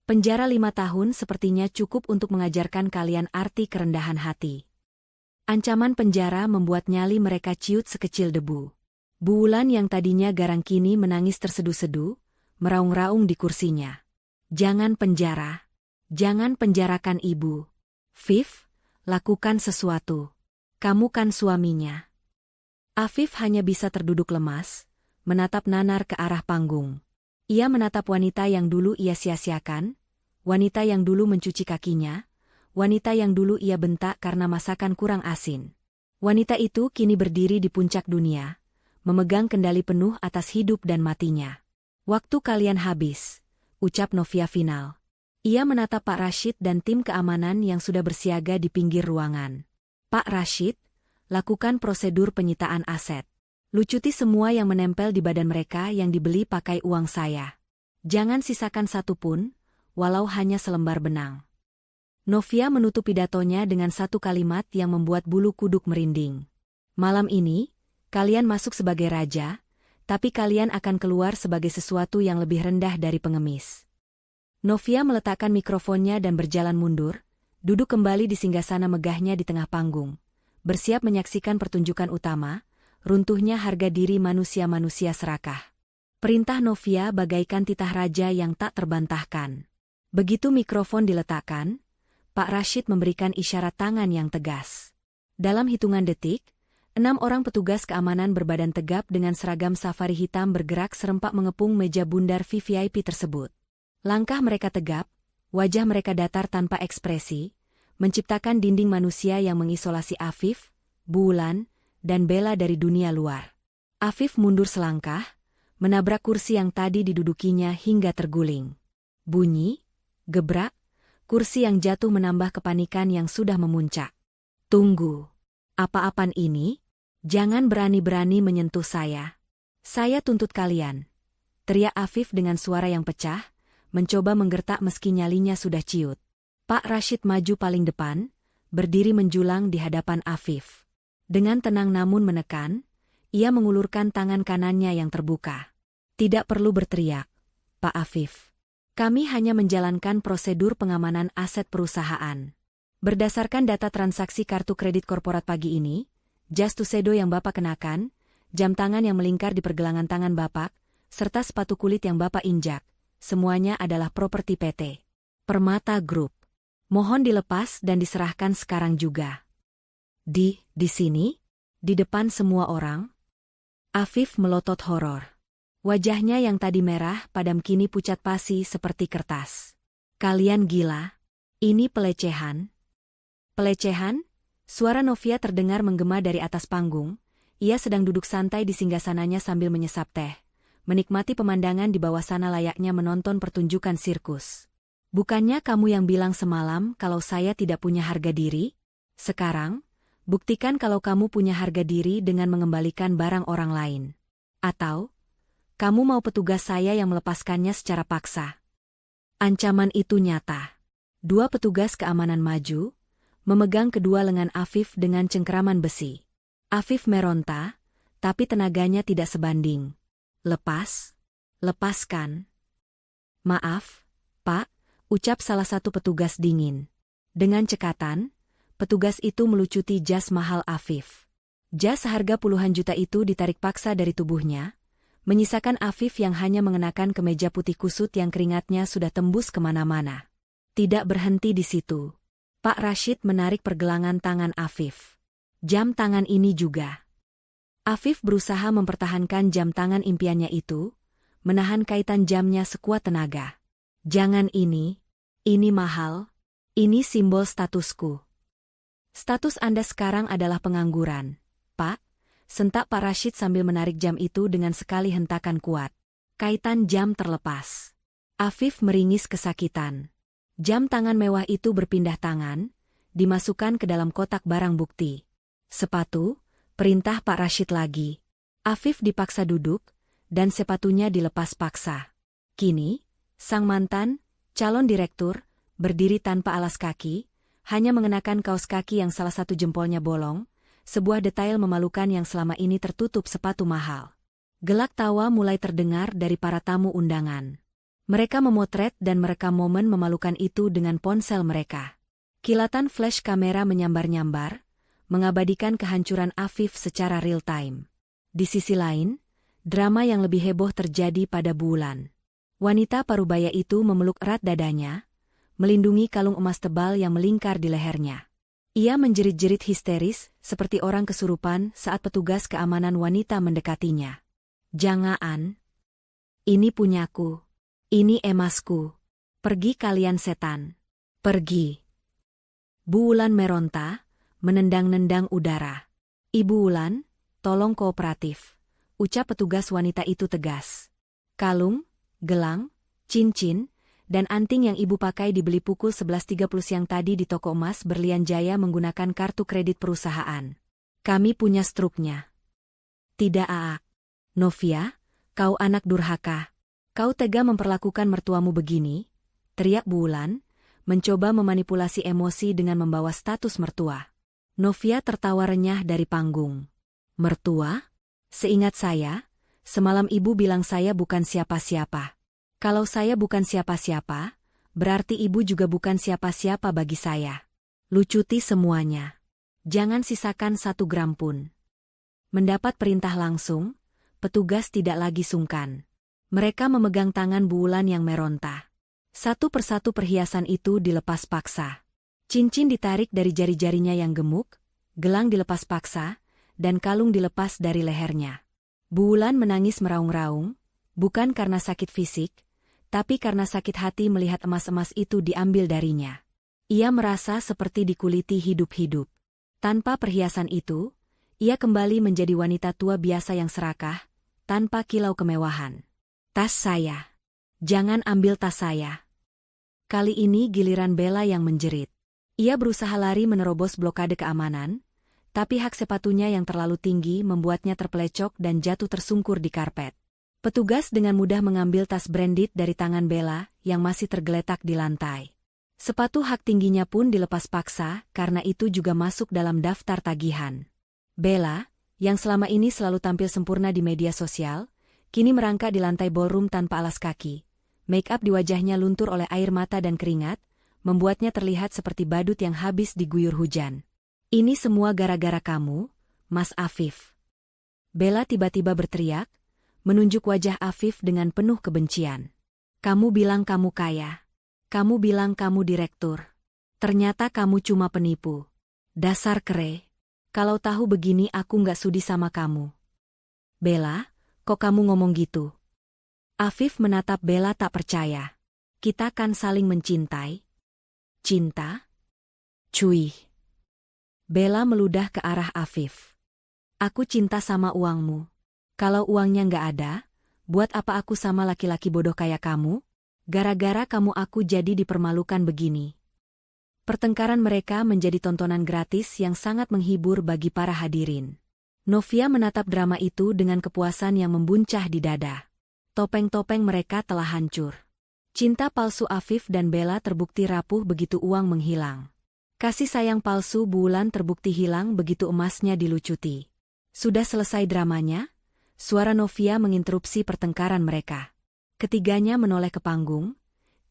Penjara 5 tahun sepertinya cukup untuk mengajarkan kalian arti kerendahan hati. Ancaman penjara membuat nyali mereka ciut sekecil debu. Bu Wulan yang tadinya garang kini menangis terseduh-seduh, meraung-raung di kursinya. Jangan penjara. Jangan penjarakan ibu. Viv, lakukan sesuatu. Kamu kan suaminya. Afif hanya bisa terduduk lemas, menatap nanar ke arah panggung. Ia menatap wanita yang dulu ia sia-siakan, wanita yang dulu mencuci kakinya, wanita yang dulu ia bentak karena masakan kurang asin. Wanita itu kini berdiri di puncak dunia, memegang kendali penuh atas hidup dan matinya. Waktu kalian habis, ucap Novia final. Ia menatap Pak Rashid dan tim keamanan yang sudah bersiaga di pinggir ruangan. Pak Rashid, lakukan prosedur penyitaan aset. Lucuti semua yang menempel di badan mereka yang dibeli pakai uang saya. Jangan sisakan satu pun, walau hanya selembar benang. Novia menutup pidatonya dengan satu kalimat yang membuat bulu kuduk merinding. Malam ini, kalian masuk sebagai raja, tapi kalian akan keluar sebagai sesuatu yang lebih rendah dari pengemis. Novia meletakkan mikrofonnya dan berjalan mundur, duduk kembali di singgasana megahnya di tengah panggung, bersiap menyaksikan pertunjukan utama, runtuhnya harga diri manusia-manusia serakah. Perintah Novia bagaikan titah raja yang tak terbantahkan. Begitu mikrofon diletakkan, Pak Rashid memberikan isyarat tangan yang tegas. Dalam hitungan detik, 6 orang petugas keamanan berbadan tegap dengan seragam safari hitam bergerak serempak mengepung meja bundar VVIP tersebut. Langkah mereka tegap, wajah mereka datar tanpa ekspresi, menciptakan dinding manusia yang mengisolasi Afif, Bulan, dan Bella dari dunia luar. Afif mundur selangkah, menabrak kursi yang tadi didudukinya hingga terguling. Bunyi, gebrak, kursi yang jatuh menambah kepanikan yang sudah memuncak. Tunggu. Apa-apaan ini? Jangan berani-berani menyentuh saya. Saya tuntut kalian. Teriak Afif dengan suara yang pecah, mencoba menggertak meski nyalinya sudah ciut. Pak Rashid maju paling depan, berdiri menjulang di hadapan Afif. Dengan tenang namun menekan, ia mengulurkan tangan kanannya yang terbuka. Tidak perlu berteriak, Pak Afif. Kami hanya menjalankan prosedur pengamanan aset perusahaan. Berdasarkan data transaksi kartu kredit korporat pagi ini, jas tuxedo yang Bapak kenakan, jam tangan yang melingkar di pergelangan tangan Bapak, serta sepatu kulit yang Bapak injak, semuanya adalah properti PT Permata Group. Mohon dilepas dan diserahkan sekarang juga. Di sini? Di depan semua orang? Afif melotot horor. Wajahnya yang tadi merah padam kini pucat pasi seperti kertas. Kalian gila? Ini pelecehan? Pelecehan? Suara Novia terdengar menggema dari atas panggung. Ia sedang duduk santai di singgasananya sambil menyesap teh, menikmati pemandangan di bawah sana layaknya menonton pertunjukan sirkus. Bukannya kamu yang bilang semalam kalau saya tidak punya harga diri? Sekarang, buktikan kalau kamu punya harga diri dengan mengembalikan barang orang lain. Atau kamu mau petugas saya yang melepaskannya secara paksa? Ancaman itu nyata. 2 petugas keamanan maju, memegang kedua lengan Afif dengan cengkeraman besi. Afif meronta, tapi tenaganya tidak sebanding. Lepas? Lepaskan. Maaf, Pak, ucap salah satu petugas dingin. Dengan cekatan, petugas itu melucuti jas mahal Afif. Jas seharga puluhan juta itu ditarik paksa dari tubuhnya, menyisakan Afif yang hanya mengenakan kemeja putih kusut yang keringatnya sudah tembus kemana-mana. Tidak berhenti di situ. Pak Rashid menarik pergelangan tangan Afif. Jam tangan ini juga. Afif berusaha mempertahankan jam tangan impiannya itu, menahan kaitan jamnya sekuat tenaga. Jangan ini mahal, ini simbol statusku. Status Anda sekarang adalah pengangguran, Pak. Sentak Pak Rashid sambil menarik jam itu dengan sekali hentakan kuat. Kaitan jam terlepas. Afif meringis kesakitan. Jam tangan mewah itu berpindah tangan, dimasukkan ke dalam kotak barang bukti. Sepatu, perintah Pak Rashid lagi. Afif dipaksa duduk, dan sepatunya dilepas paksa. Kini, sang mantan, calon direktur, berdiri tanpa alas kaki, hanya mengenakan kaos kaki yang salah satu jempolnya bolong, sebuah detail memalukan yang selama ini tertutup sepatu mahal. Gelak tawa mulai terdengar dari para tamu undangan. Mereka memotret dan merekam momen memalukan itu dengan ponsel mereka. Kilatan flash kamera menyambar-nyambar, mengabadikan kehancuran Afif secara real time. Di sisi lain, drama yang lebih heboh terjadi pada Bulan. Wanita parubaya itu memeluk erat dadanya, melindungi kalung emas tebal yang melingkar di lehernya. Ia menjerit-jerit histeris, seperti orang kesurupan saat petugas keamanan wanita mendekatinya. Jangan. Ini punyaku. Ini emasku. Pergi kalian setan. Pergi. Bu Wulan meronta, menendang-nendang udara. Ibu Wulan, tolong kooperatif, ucap petugas wanita itu tegas. Kalung, gelang, cincin, dan anting yang ibu pakai dibeli pukul 11.30 siang tadi di toko emas Berlian Jaya menggunakan kartu kredit perusahaan. Kami punya struknya. Tidak, Aa. Novia, kau anak durhaka. Kau tega memperlakukan mertuamu begini? Teriak Bu Wulan, mencoba memanipulasi emosi dengan membawa status mertua. Novia tertawa renyah dari panggung. Mertua? Seingat saya, semalam ibu bilang saya bukan siapa-siapa. Kalau saya bukan siapa-siapa, berarti ibu juga bukan siapa-siapa bagi saya. Lucuti semuanya. Jangan sisakan 1 gram pun. Mendapat perintah langsung, petugas tidak lagi sungkan. Mereka memegang tangan Bu Wulan yang meronta. Satu persatu perhiasan itu dilepas paksa. Cincin ditarik dari jari-jarinya yang gemuk, gelang dilepas paksa, dan kalung dilepas dari lehernya. Bu Wulan menangis meraung-raung, bukan karena sakit fisik, tapi karena sakit hati melihat emas-emas itu diambil darinya. Ia merasa seperti dikuliti hidup-hidup. Tanpa perhiasan itu, ia kembali menjadi wanita tua biasa yang serakah, tanpa kilau kemewahan. Tas saya. Jangan ambil tas saya. Kali ini giliran Bella yang menjerit. Ia berusaha lari menerobos blokade keamanan, tapi hak sepatunya yang terlalu tinggi membuatnya terpelecok dan jatuh tersungkur di karpet. Petugas dengan mudah mengambil tas branded dari tangan Bella yang masih tergeletak di lantai. Sepatu hak tingginya pun dilepas paksa karena itu juga masuk dalam daftar tagihan. Bella, yang selama ini selalu tampil sempurna di media sosial, kini merangkak di lantai ballroom tanpa alas kaki. Make-up di wajahnya luntur oleh air mata dan keringat, membuatnya terlihat seperti badut yang habis diguyur hujan. Ini semua gara-gara kamu, Mas Afif. Bella tiba-tiba berteriak, menunjuk wajah Afif dengan penuh kebencian. Kamu bilang kamu kaya. Kamu bilang kamu direktur. Ternyata kamu cuma penipu. Dasar kere. Kalau tahu begini aku nggak sudi sama kamu. Bella, kok kamu ngomong gitu? Afif menatap Bella tak percaya. Kita kan saling mencintai. Cinta? Cuy. Bella meludah ke arah Afif. Aku cinta sama uangmu. Kalau uangnya nggak ada, buat apa aku sama laki-laki bodoh kayak kamu? Gara-gara kamu aku jadi dipermalukan begini. Pertengkaran mereka menjadi tontonan gratis yang sangat menghibur bagi para hadirin. Novia menatap drama itu dengan kepuasan yang membuncah di dada. Topeng-topeng mereka telah hancur. Cinta palsu Afif dan Bella terbukti rapuh begitu uang menghilang. Kasih sayang palsu Bu Wulan terbukti hilang begitu emasnya dilucuti. Sudah selesai dramanya? Suara Novia menginterupsi pertengkaran mereka. Ketiganya menoleh ke panggung,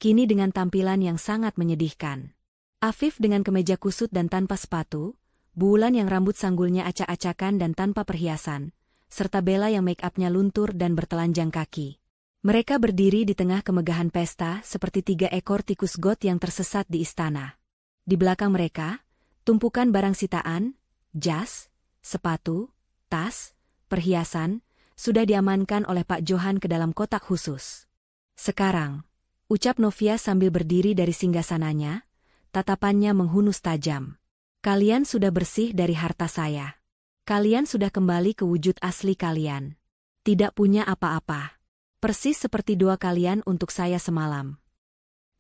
kini dengan tampilan yang sangat menyedihkan. Afif dengan kemeja kusut dan tanpa sepatu, Bu Wulan yang rambut sanggulnya acak-acakan dan tanpa perhiasan, serta Bella yang make-upnya luntur dan bertelanjang kaki. Mereka berdiri di tengah kemegahan pesta seperti 3 ekor tikus got yang tersesat di istana. Di belakang mereka, tumpukan barang sitaan, jas, sepatu, tas, perhiasan, sudah diamankan oleh Pak Johan ke dalam kotak khusus. Sekarang, ucap Novia sambil berdiri dari singgasananya, tatapannya menghunus tajam. Kalian sudah bersih dari harta saya. Kalian sudah kembali ke wujud asli kalian. Tidak punya apa-apa. Persis seperti doa kalian untuk saya semalam.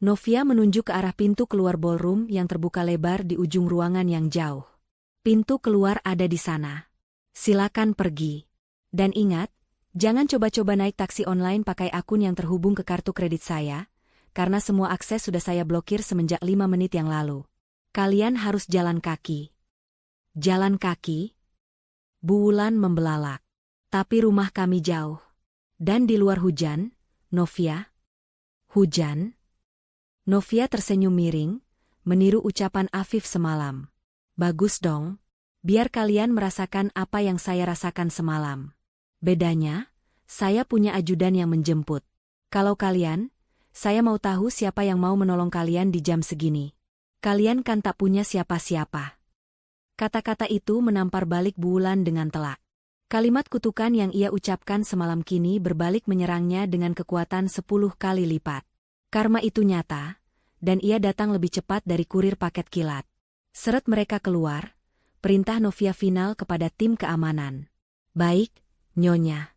Novia menunjuk ke arah pintu keluar ballroom yang terbuka lebar di ujung ruangan yang jauh. Pintu keluar ada di sana. Silakan pergi. Dan ingat, jangan coba-coba naik taksi online pakai akun yang terhubung ke kartu kredit saya, karena semua akses sudah saya blokir semenjak 5 menit yang lalu. Kalian harus jalan kaki. Jalan kaki? Bu Wulan membelalak. Tapi rumah kami jauh. Dan di luar hujan, Novia. Hujan? Novia tersenyum miring, meniru ucapan Afif semalam. Bagus dong. Biar kalian merasakan apa yang saya rasakan semalam. Bedanya, saya punya ajudan yang menjemput. Kalau kalian, saya mau tahu siapa yang mau menolong kalian di jam segini. Kalian kan tak punya siapa-siapa. Kata-kata itu menampar balik Bu Wulan dengan telak. Kalimat kutukan yang ia ucapkan semalam kini berbalik menyerangnya dengan kekuatan 10 kali lipat. Karma itu nyata, dan ia datang lebih cepat dari kurir paket kilat. Seret mereka keluar, perintah Novia final kepada tim keamanan. Baik, Nyonya.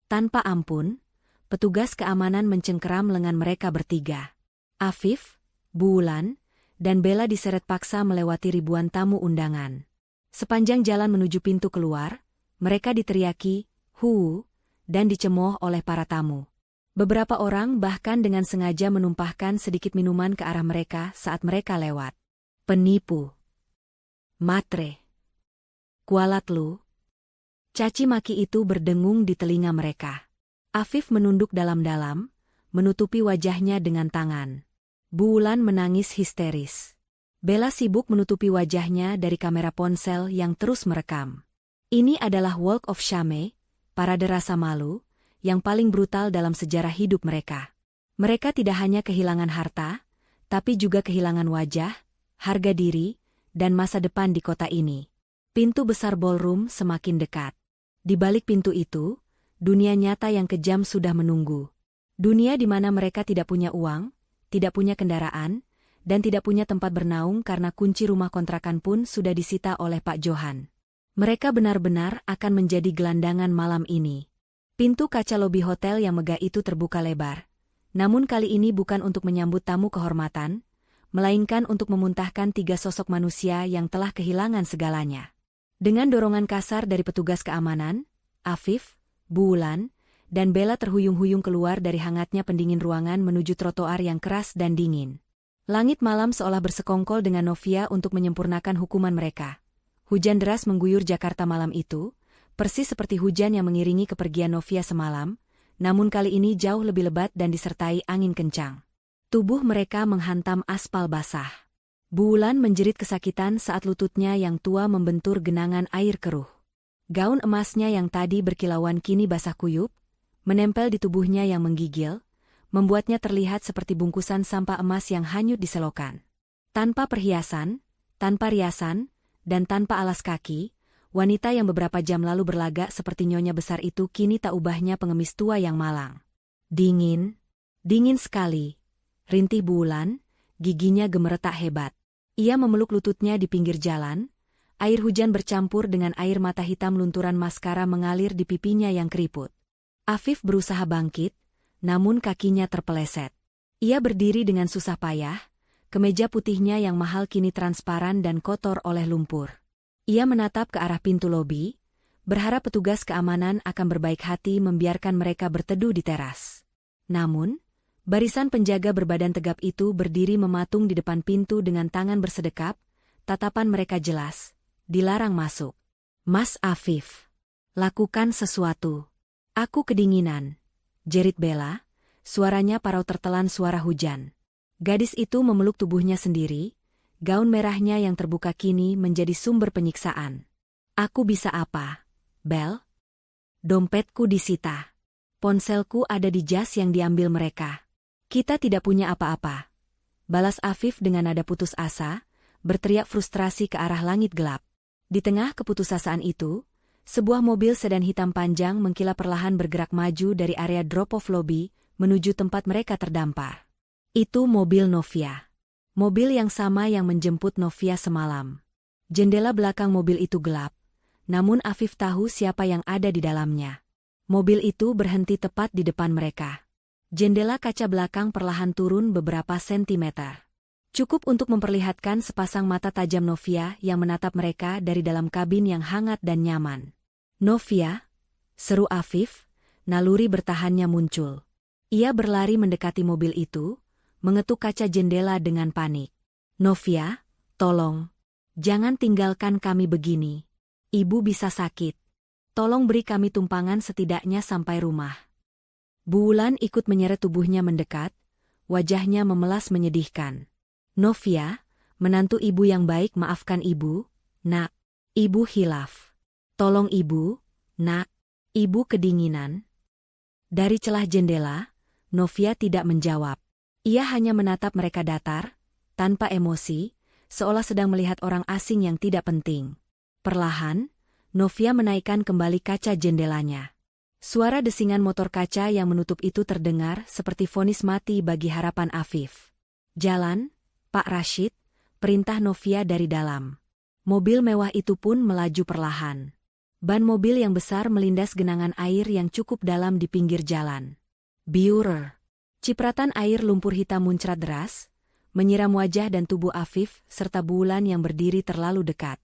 Tanpa ampun, petugas keamanan mencengkeram lengan mereka bertiga. Afif, Bulan, dan Bella diseret paksa melewati ribuan tamu undangan. Sepanjang jalan menuju pintu keluar, mereka diteriaki, "Hu!" dan dicemooh oleh para tamu. Beberapa orang bahkan dengan sengaja menumpahkan sedikit minuman ke arah mereka saat mereka lewat. Penipu. Matre. Kualat lu. Caci maki itu berdengung di telinga mereka. Afif menunduk dalam-dalam, menutupi wajahnya dengan tangan. Bulan menangis histeris. Bella sibuk menutupi wajahnya dari kamera ponsel yang terus merekam. Ini adalah Walk of Shame, parade rasa malu, yang paling brutal dalam sejarah hidup mereka. Mereka tidak hanya kehilangan harta, tapi juga kehilangan wajah, harga diri, dan masa depan di kota ini. Pintu besar ballroom semakin dekat. Di balik pintu itu, dunia nyata yang kejam sudah menunggu. Dunia di mana mereka tidak punya uang, tidak punya kendaraan, dan tidak punya tempat bernaung karena kunci rumah kontrakan pun sudah disita oleh Pak Johan. Mereka benar-benar akan menjadi gelandangan malam ini. Pintu kaca lobi hotel yang megah itu terbuka lebar. Namun kali ini bukan untuk menyambut tamu kehormatan, melainkan untuk memuntahkan 3 sosok manusia yang telah kehilangan segalanya. Dengan dorongan kasar dari petugas keamanan, Afif, Bulan, dan Bella terhuyung-huyung keluar dari hangatnya pendingin ruangan menuju trotoar yang keras dan dingin. Langit malam seolah bersekongkol dengan Novia untuk menyempurnakan hukuman mereka. Hujan deras mengguyur Jakarta malam itu, persis seperti hujan yang mengiringi kepergian Novia semalam, namun kali ini jauh lebih lebat dan disertai angin kencang. Tubuh mereka menghantam aspal basah. Bulan menjerit kesakitan saat lututnya yang tua membentur genangan air keruh. Gaun emasnya yang tadi berkilauan kini basah kuyup, menempel di tubuhnya yang menggigil, membuatnya terlihat seperti bungkusan sampah emas yang hanyut di selokan. Tanpa perhiasan, tanpa riasan, dan tanpa alas kaki, wanita yang beberapa jam lalu berlagak seperti nyonya besar itu kini tak ubahnya pengemis tua yang malang. Dingin, dingin sekali. Rintih Bulan, giginya gemeretak hebat. Ia memeluk lututnya di pinggir jalan, air hujan bercampur dengan air mata hitam lunturan maskara mengalir di pipinya yang keriput. Afif berusaha bangkit, namun kakinya terpeleset. Ia berdiri dengan susah payah, kemeja putihnya yang mahal kini transparan dan kotor oleh lumpur. Ia menatap ke arah pintu lobi, berharap petugas keamanan akan berbaik hati membiarkan mereka berteduh di teras. Namun, barisan penjaga berbadan tegap itu berdiri mematung di depan pintu dengan tangan bersedekap, tatapan mereka jelas, dilarang masuk. Mas Afif, lakukan sesuatu. Aku kedinginan, jerit Bella, suaranya parau tertelan suara hujan. Gadis itu memeluk tubuhnya sendiri, gaun merahnya yang terbuka kini menjadi sumber penyiksaan. Aku bisa apa, Bel? Dompetku disita. Ponselku ada di jas yang diambil mereka. Kita tidak punya apa-apa. Balas Afif dengan nada putus asa, berteriak frustrasi ke arah langit gelap. Di tengah keputusasaan itu, sebuah mobil sedan hitam panjang mengkilap perlahan bergerak maju dari area drop-off lobby menuju tempat mereka terdampar. Itu mobil Novia. Mobil yang sama yang menjemput Novia semalam. Jendela belakang mobil itu gelap, namun Afif tahu siapa yang ada di dalamnya. Mobil itu berhenti tepat di depan mereka. Jendela kaca belakang perlahan turun beberapa sentimeter. Cukup untuk memperlihatkan sepasang mata tajam Novia yang menatap mereka dari dalam kabin yang hangat dan nyaman. Novia, seru Afif, naluri bertahannya muncul. Ia berlari mendekati mobil itu, mengetuk kaca jendela dengan panik. Novia, tolong, jangan tinggalkan kami begini. Ibu bisa sakit. Tolong beri kami tumpangan setidaknya sampai rumah. Bulan ikut menyeret tubuhnya mendekat, wajahnya memelas menyedihkan. Novia, menantu ibu yang baik, maafkan ibu, nak. Ibu hilaf. Tolong ibu, nak. Ibu kedinginan. Dari celah jendela, Novia tidak menjawab. Ia hanya menatap mereka datar, tanpa emosi, seolah sedang melihat orang asing yang tidak penting. Perlahan, Novia menaikkan kembali kaca jendelanya. Suara desingan motor kaca yang menutup itu terdengar seperti vonis mati bagi harapan Afif. Jalan, Pak Rashid, perintah Novia dari dalam. Mobil mewah itu pun melaju perlahan. Ban mobil yang besar melindas genangan air yang cukup dalam di pinggir jalan. Biurer. Cipratan air lumpur hitam muncrat deras, menyiram wajah dan tubuh Afif serta Bulan yang berdiri terlalu dekat.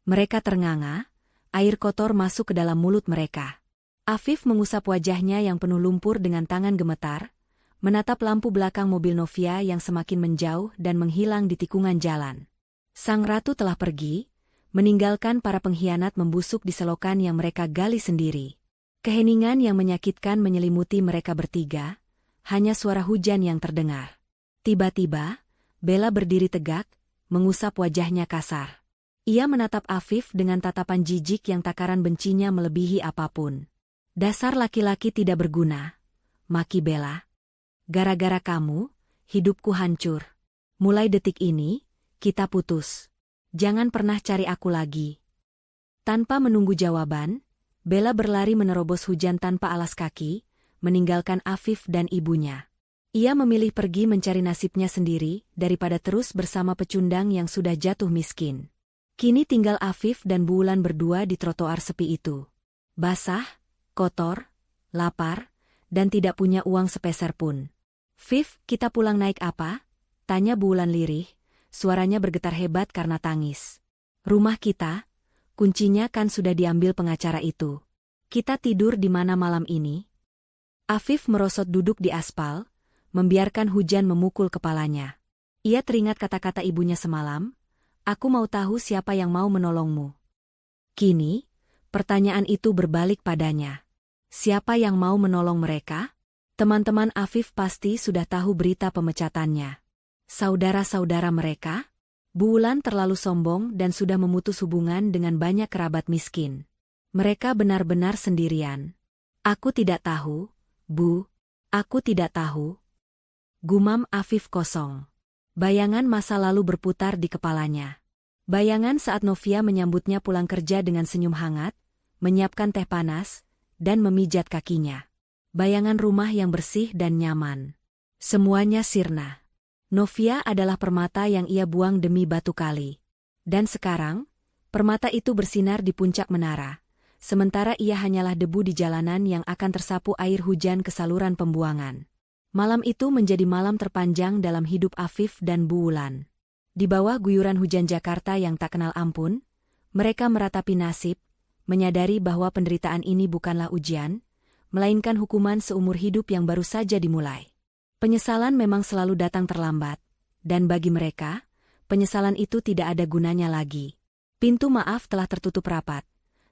Mereka ternganga, air kotor masuk ke dalam mulut mereka. Afif mengusap wajahnya yang penuh lumpur dengan tangan gemetar, menatap lampu belakang mobil Novia yang semakin menjauh dan menghilang di tikungan jalan. Sang ratu telah pergi, meninggalkan para pengkhianat membusuk di selokan yang mereka gali sendiri. Keheningan yang menyakitkan menyelimuti mereka bertiga, hanya suara hujan yang terdengar. Tiba-tiba, Bella berdiri tegak, mengusap wajahnya kasar. Ia menatap Afif dengan tatapan jijik yang takaran bencinya melebihi apapun. Dasar laki-laki tidak berguna, maki Bella. Gara-gara kamu, hidupku hancur. Mulai detik ini, kita putus. Jangan pernah cari aku lagi. Tanpa menunggu jawaban, Bella berlari menerobos hujan tanpa alas kaki, meninggalkan Afif dan ibunya. Ia memilih pergi mencari nasibnya sendiri daripada terus bersama pecundang yang sudah jatuh miskin. Kini tinggal Afif dan Bulan berdua di trotoar sepi itu. Basah, kotor, lapar, dan tidak punya uang sepeser pun. "Fif, kita pulang naik apa?" tanya Bulan lirih, suaranya bergetar hebat karena tangis. "Rumah kita, kuncinya kan sudah diambil pengacara itu. Kita tidur di mana malam ini?" Afif merosot duduk di aspal, membiarkan hujan memukul kepalanya. Ia teringat kata-kata ibunya semalam, "Aku mau tahu siapa yang mau menolongmu." Kini, pertanyaan itu berbalik padanya. Siapa yang mau menolong mereka? Teman-teman Afif pasti sudah tahu berita pemecatannya. Saudara-saudara mereka? Bulan terlalu sombong dan sudah memutus hubungan dengan banyak kerabat miskin. Mereka benar-benar sendirian. "Aku tidak tahu, Bu. Aku tidak tahu." Gumam Afif kosong. Bayangan masa lalu berputar di kepalanya. Bayangan saat Novia menyambutnya pulang kerja dengan senyum hangat, menyiapkan teh panas, dan memijat kakinya. Bayangan rumah yang bersih dan nyaman. Semuanya sirna. Novia adalah permata yang ia buang demi batu kali. Dan sekarang, permata itu bersinar di puncak menara, sementara ia hanyalah debu di jalanan yang akan tersapu air hujan ke saluran pembuangan. Malam itu menjadi malam terpanjang dalam hidup Afif dan Bulan. Di bawah guyuran hujan Jakarta yang tak kenal ampun, mereka meratapi nasib, menyadari bahwa penderitaan ini bukanlah ujian, melainkan hukuman seumur hidup yang baru saja dimulai. Penyesalan memang selalu datang terlambat, dan bagi mereka, penyesalan itu tidak ada gunanya lagi. Pintu maaf telah tertutup rapat,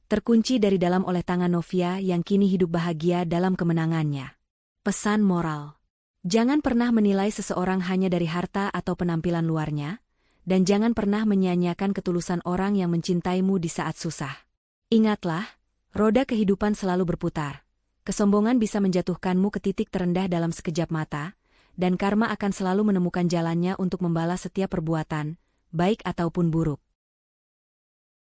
terkunci dari dalam oleh tangan Novia yang kini hidup bahagia dalam kemenangannya. Pesan moral: jangan pernah menilai seseorang hanya dari harta atau penampilan luarnya, dan jangan pernah menyia-nyiakan ketulusan orang yang mencintaimu di saat susah. Ingatlah, roda kehidupan selalu berputar. Kesombongan bisa menjatuhkanmu ke titik terendah dalam sekejap mata, dan karma akan selalu menemukan jalannya untuk membalas setiap perbuatan, baik ataupun buruk.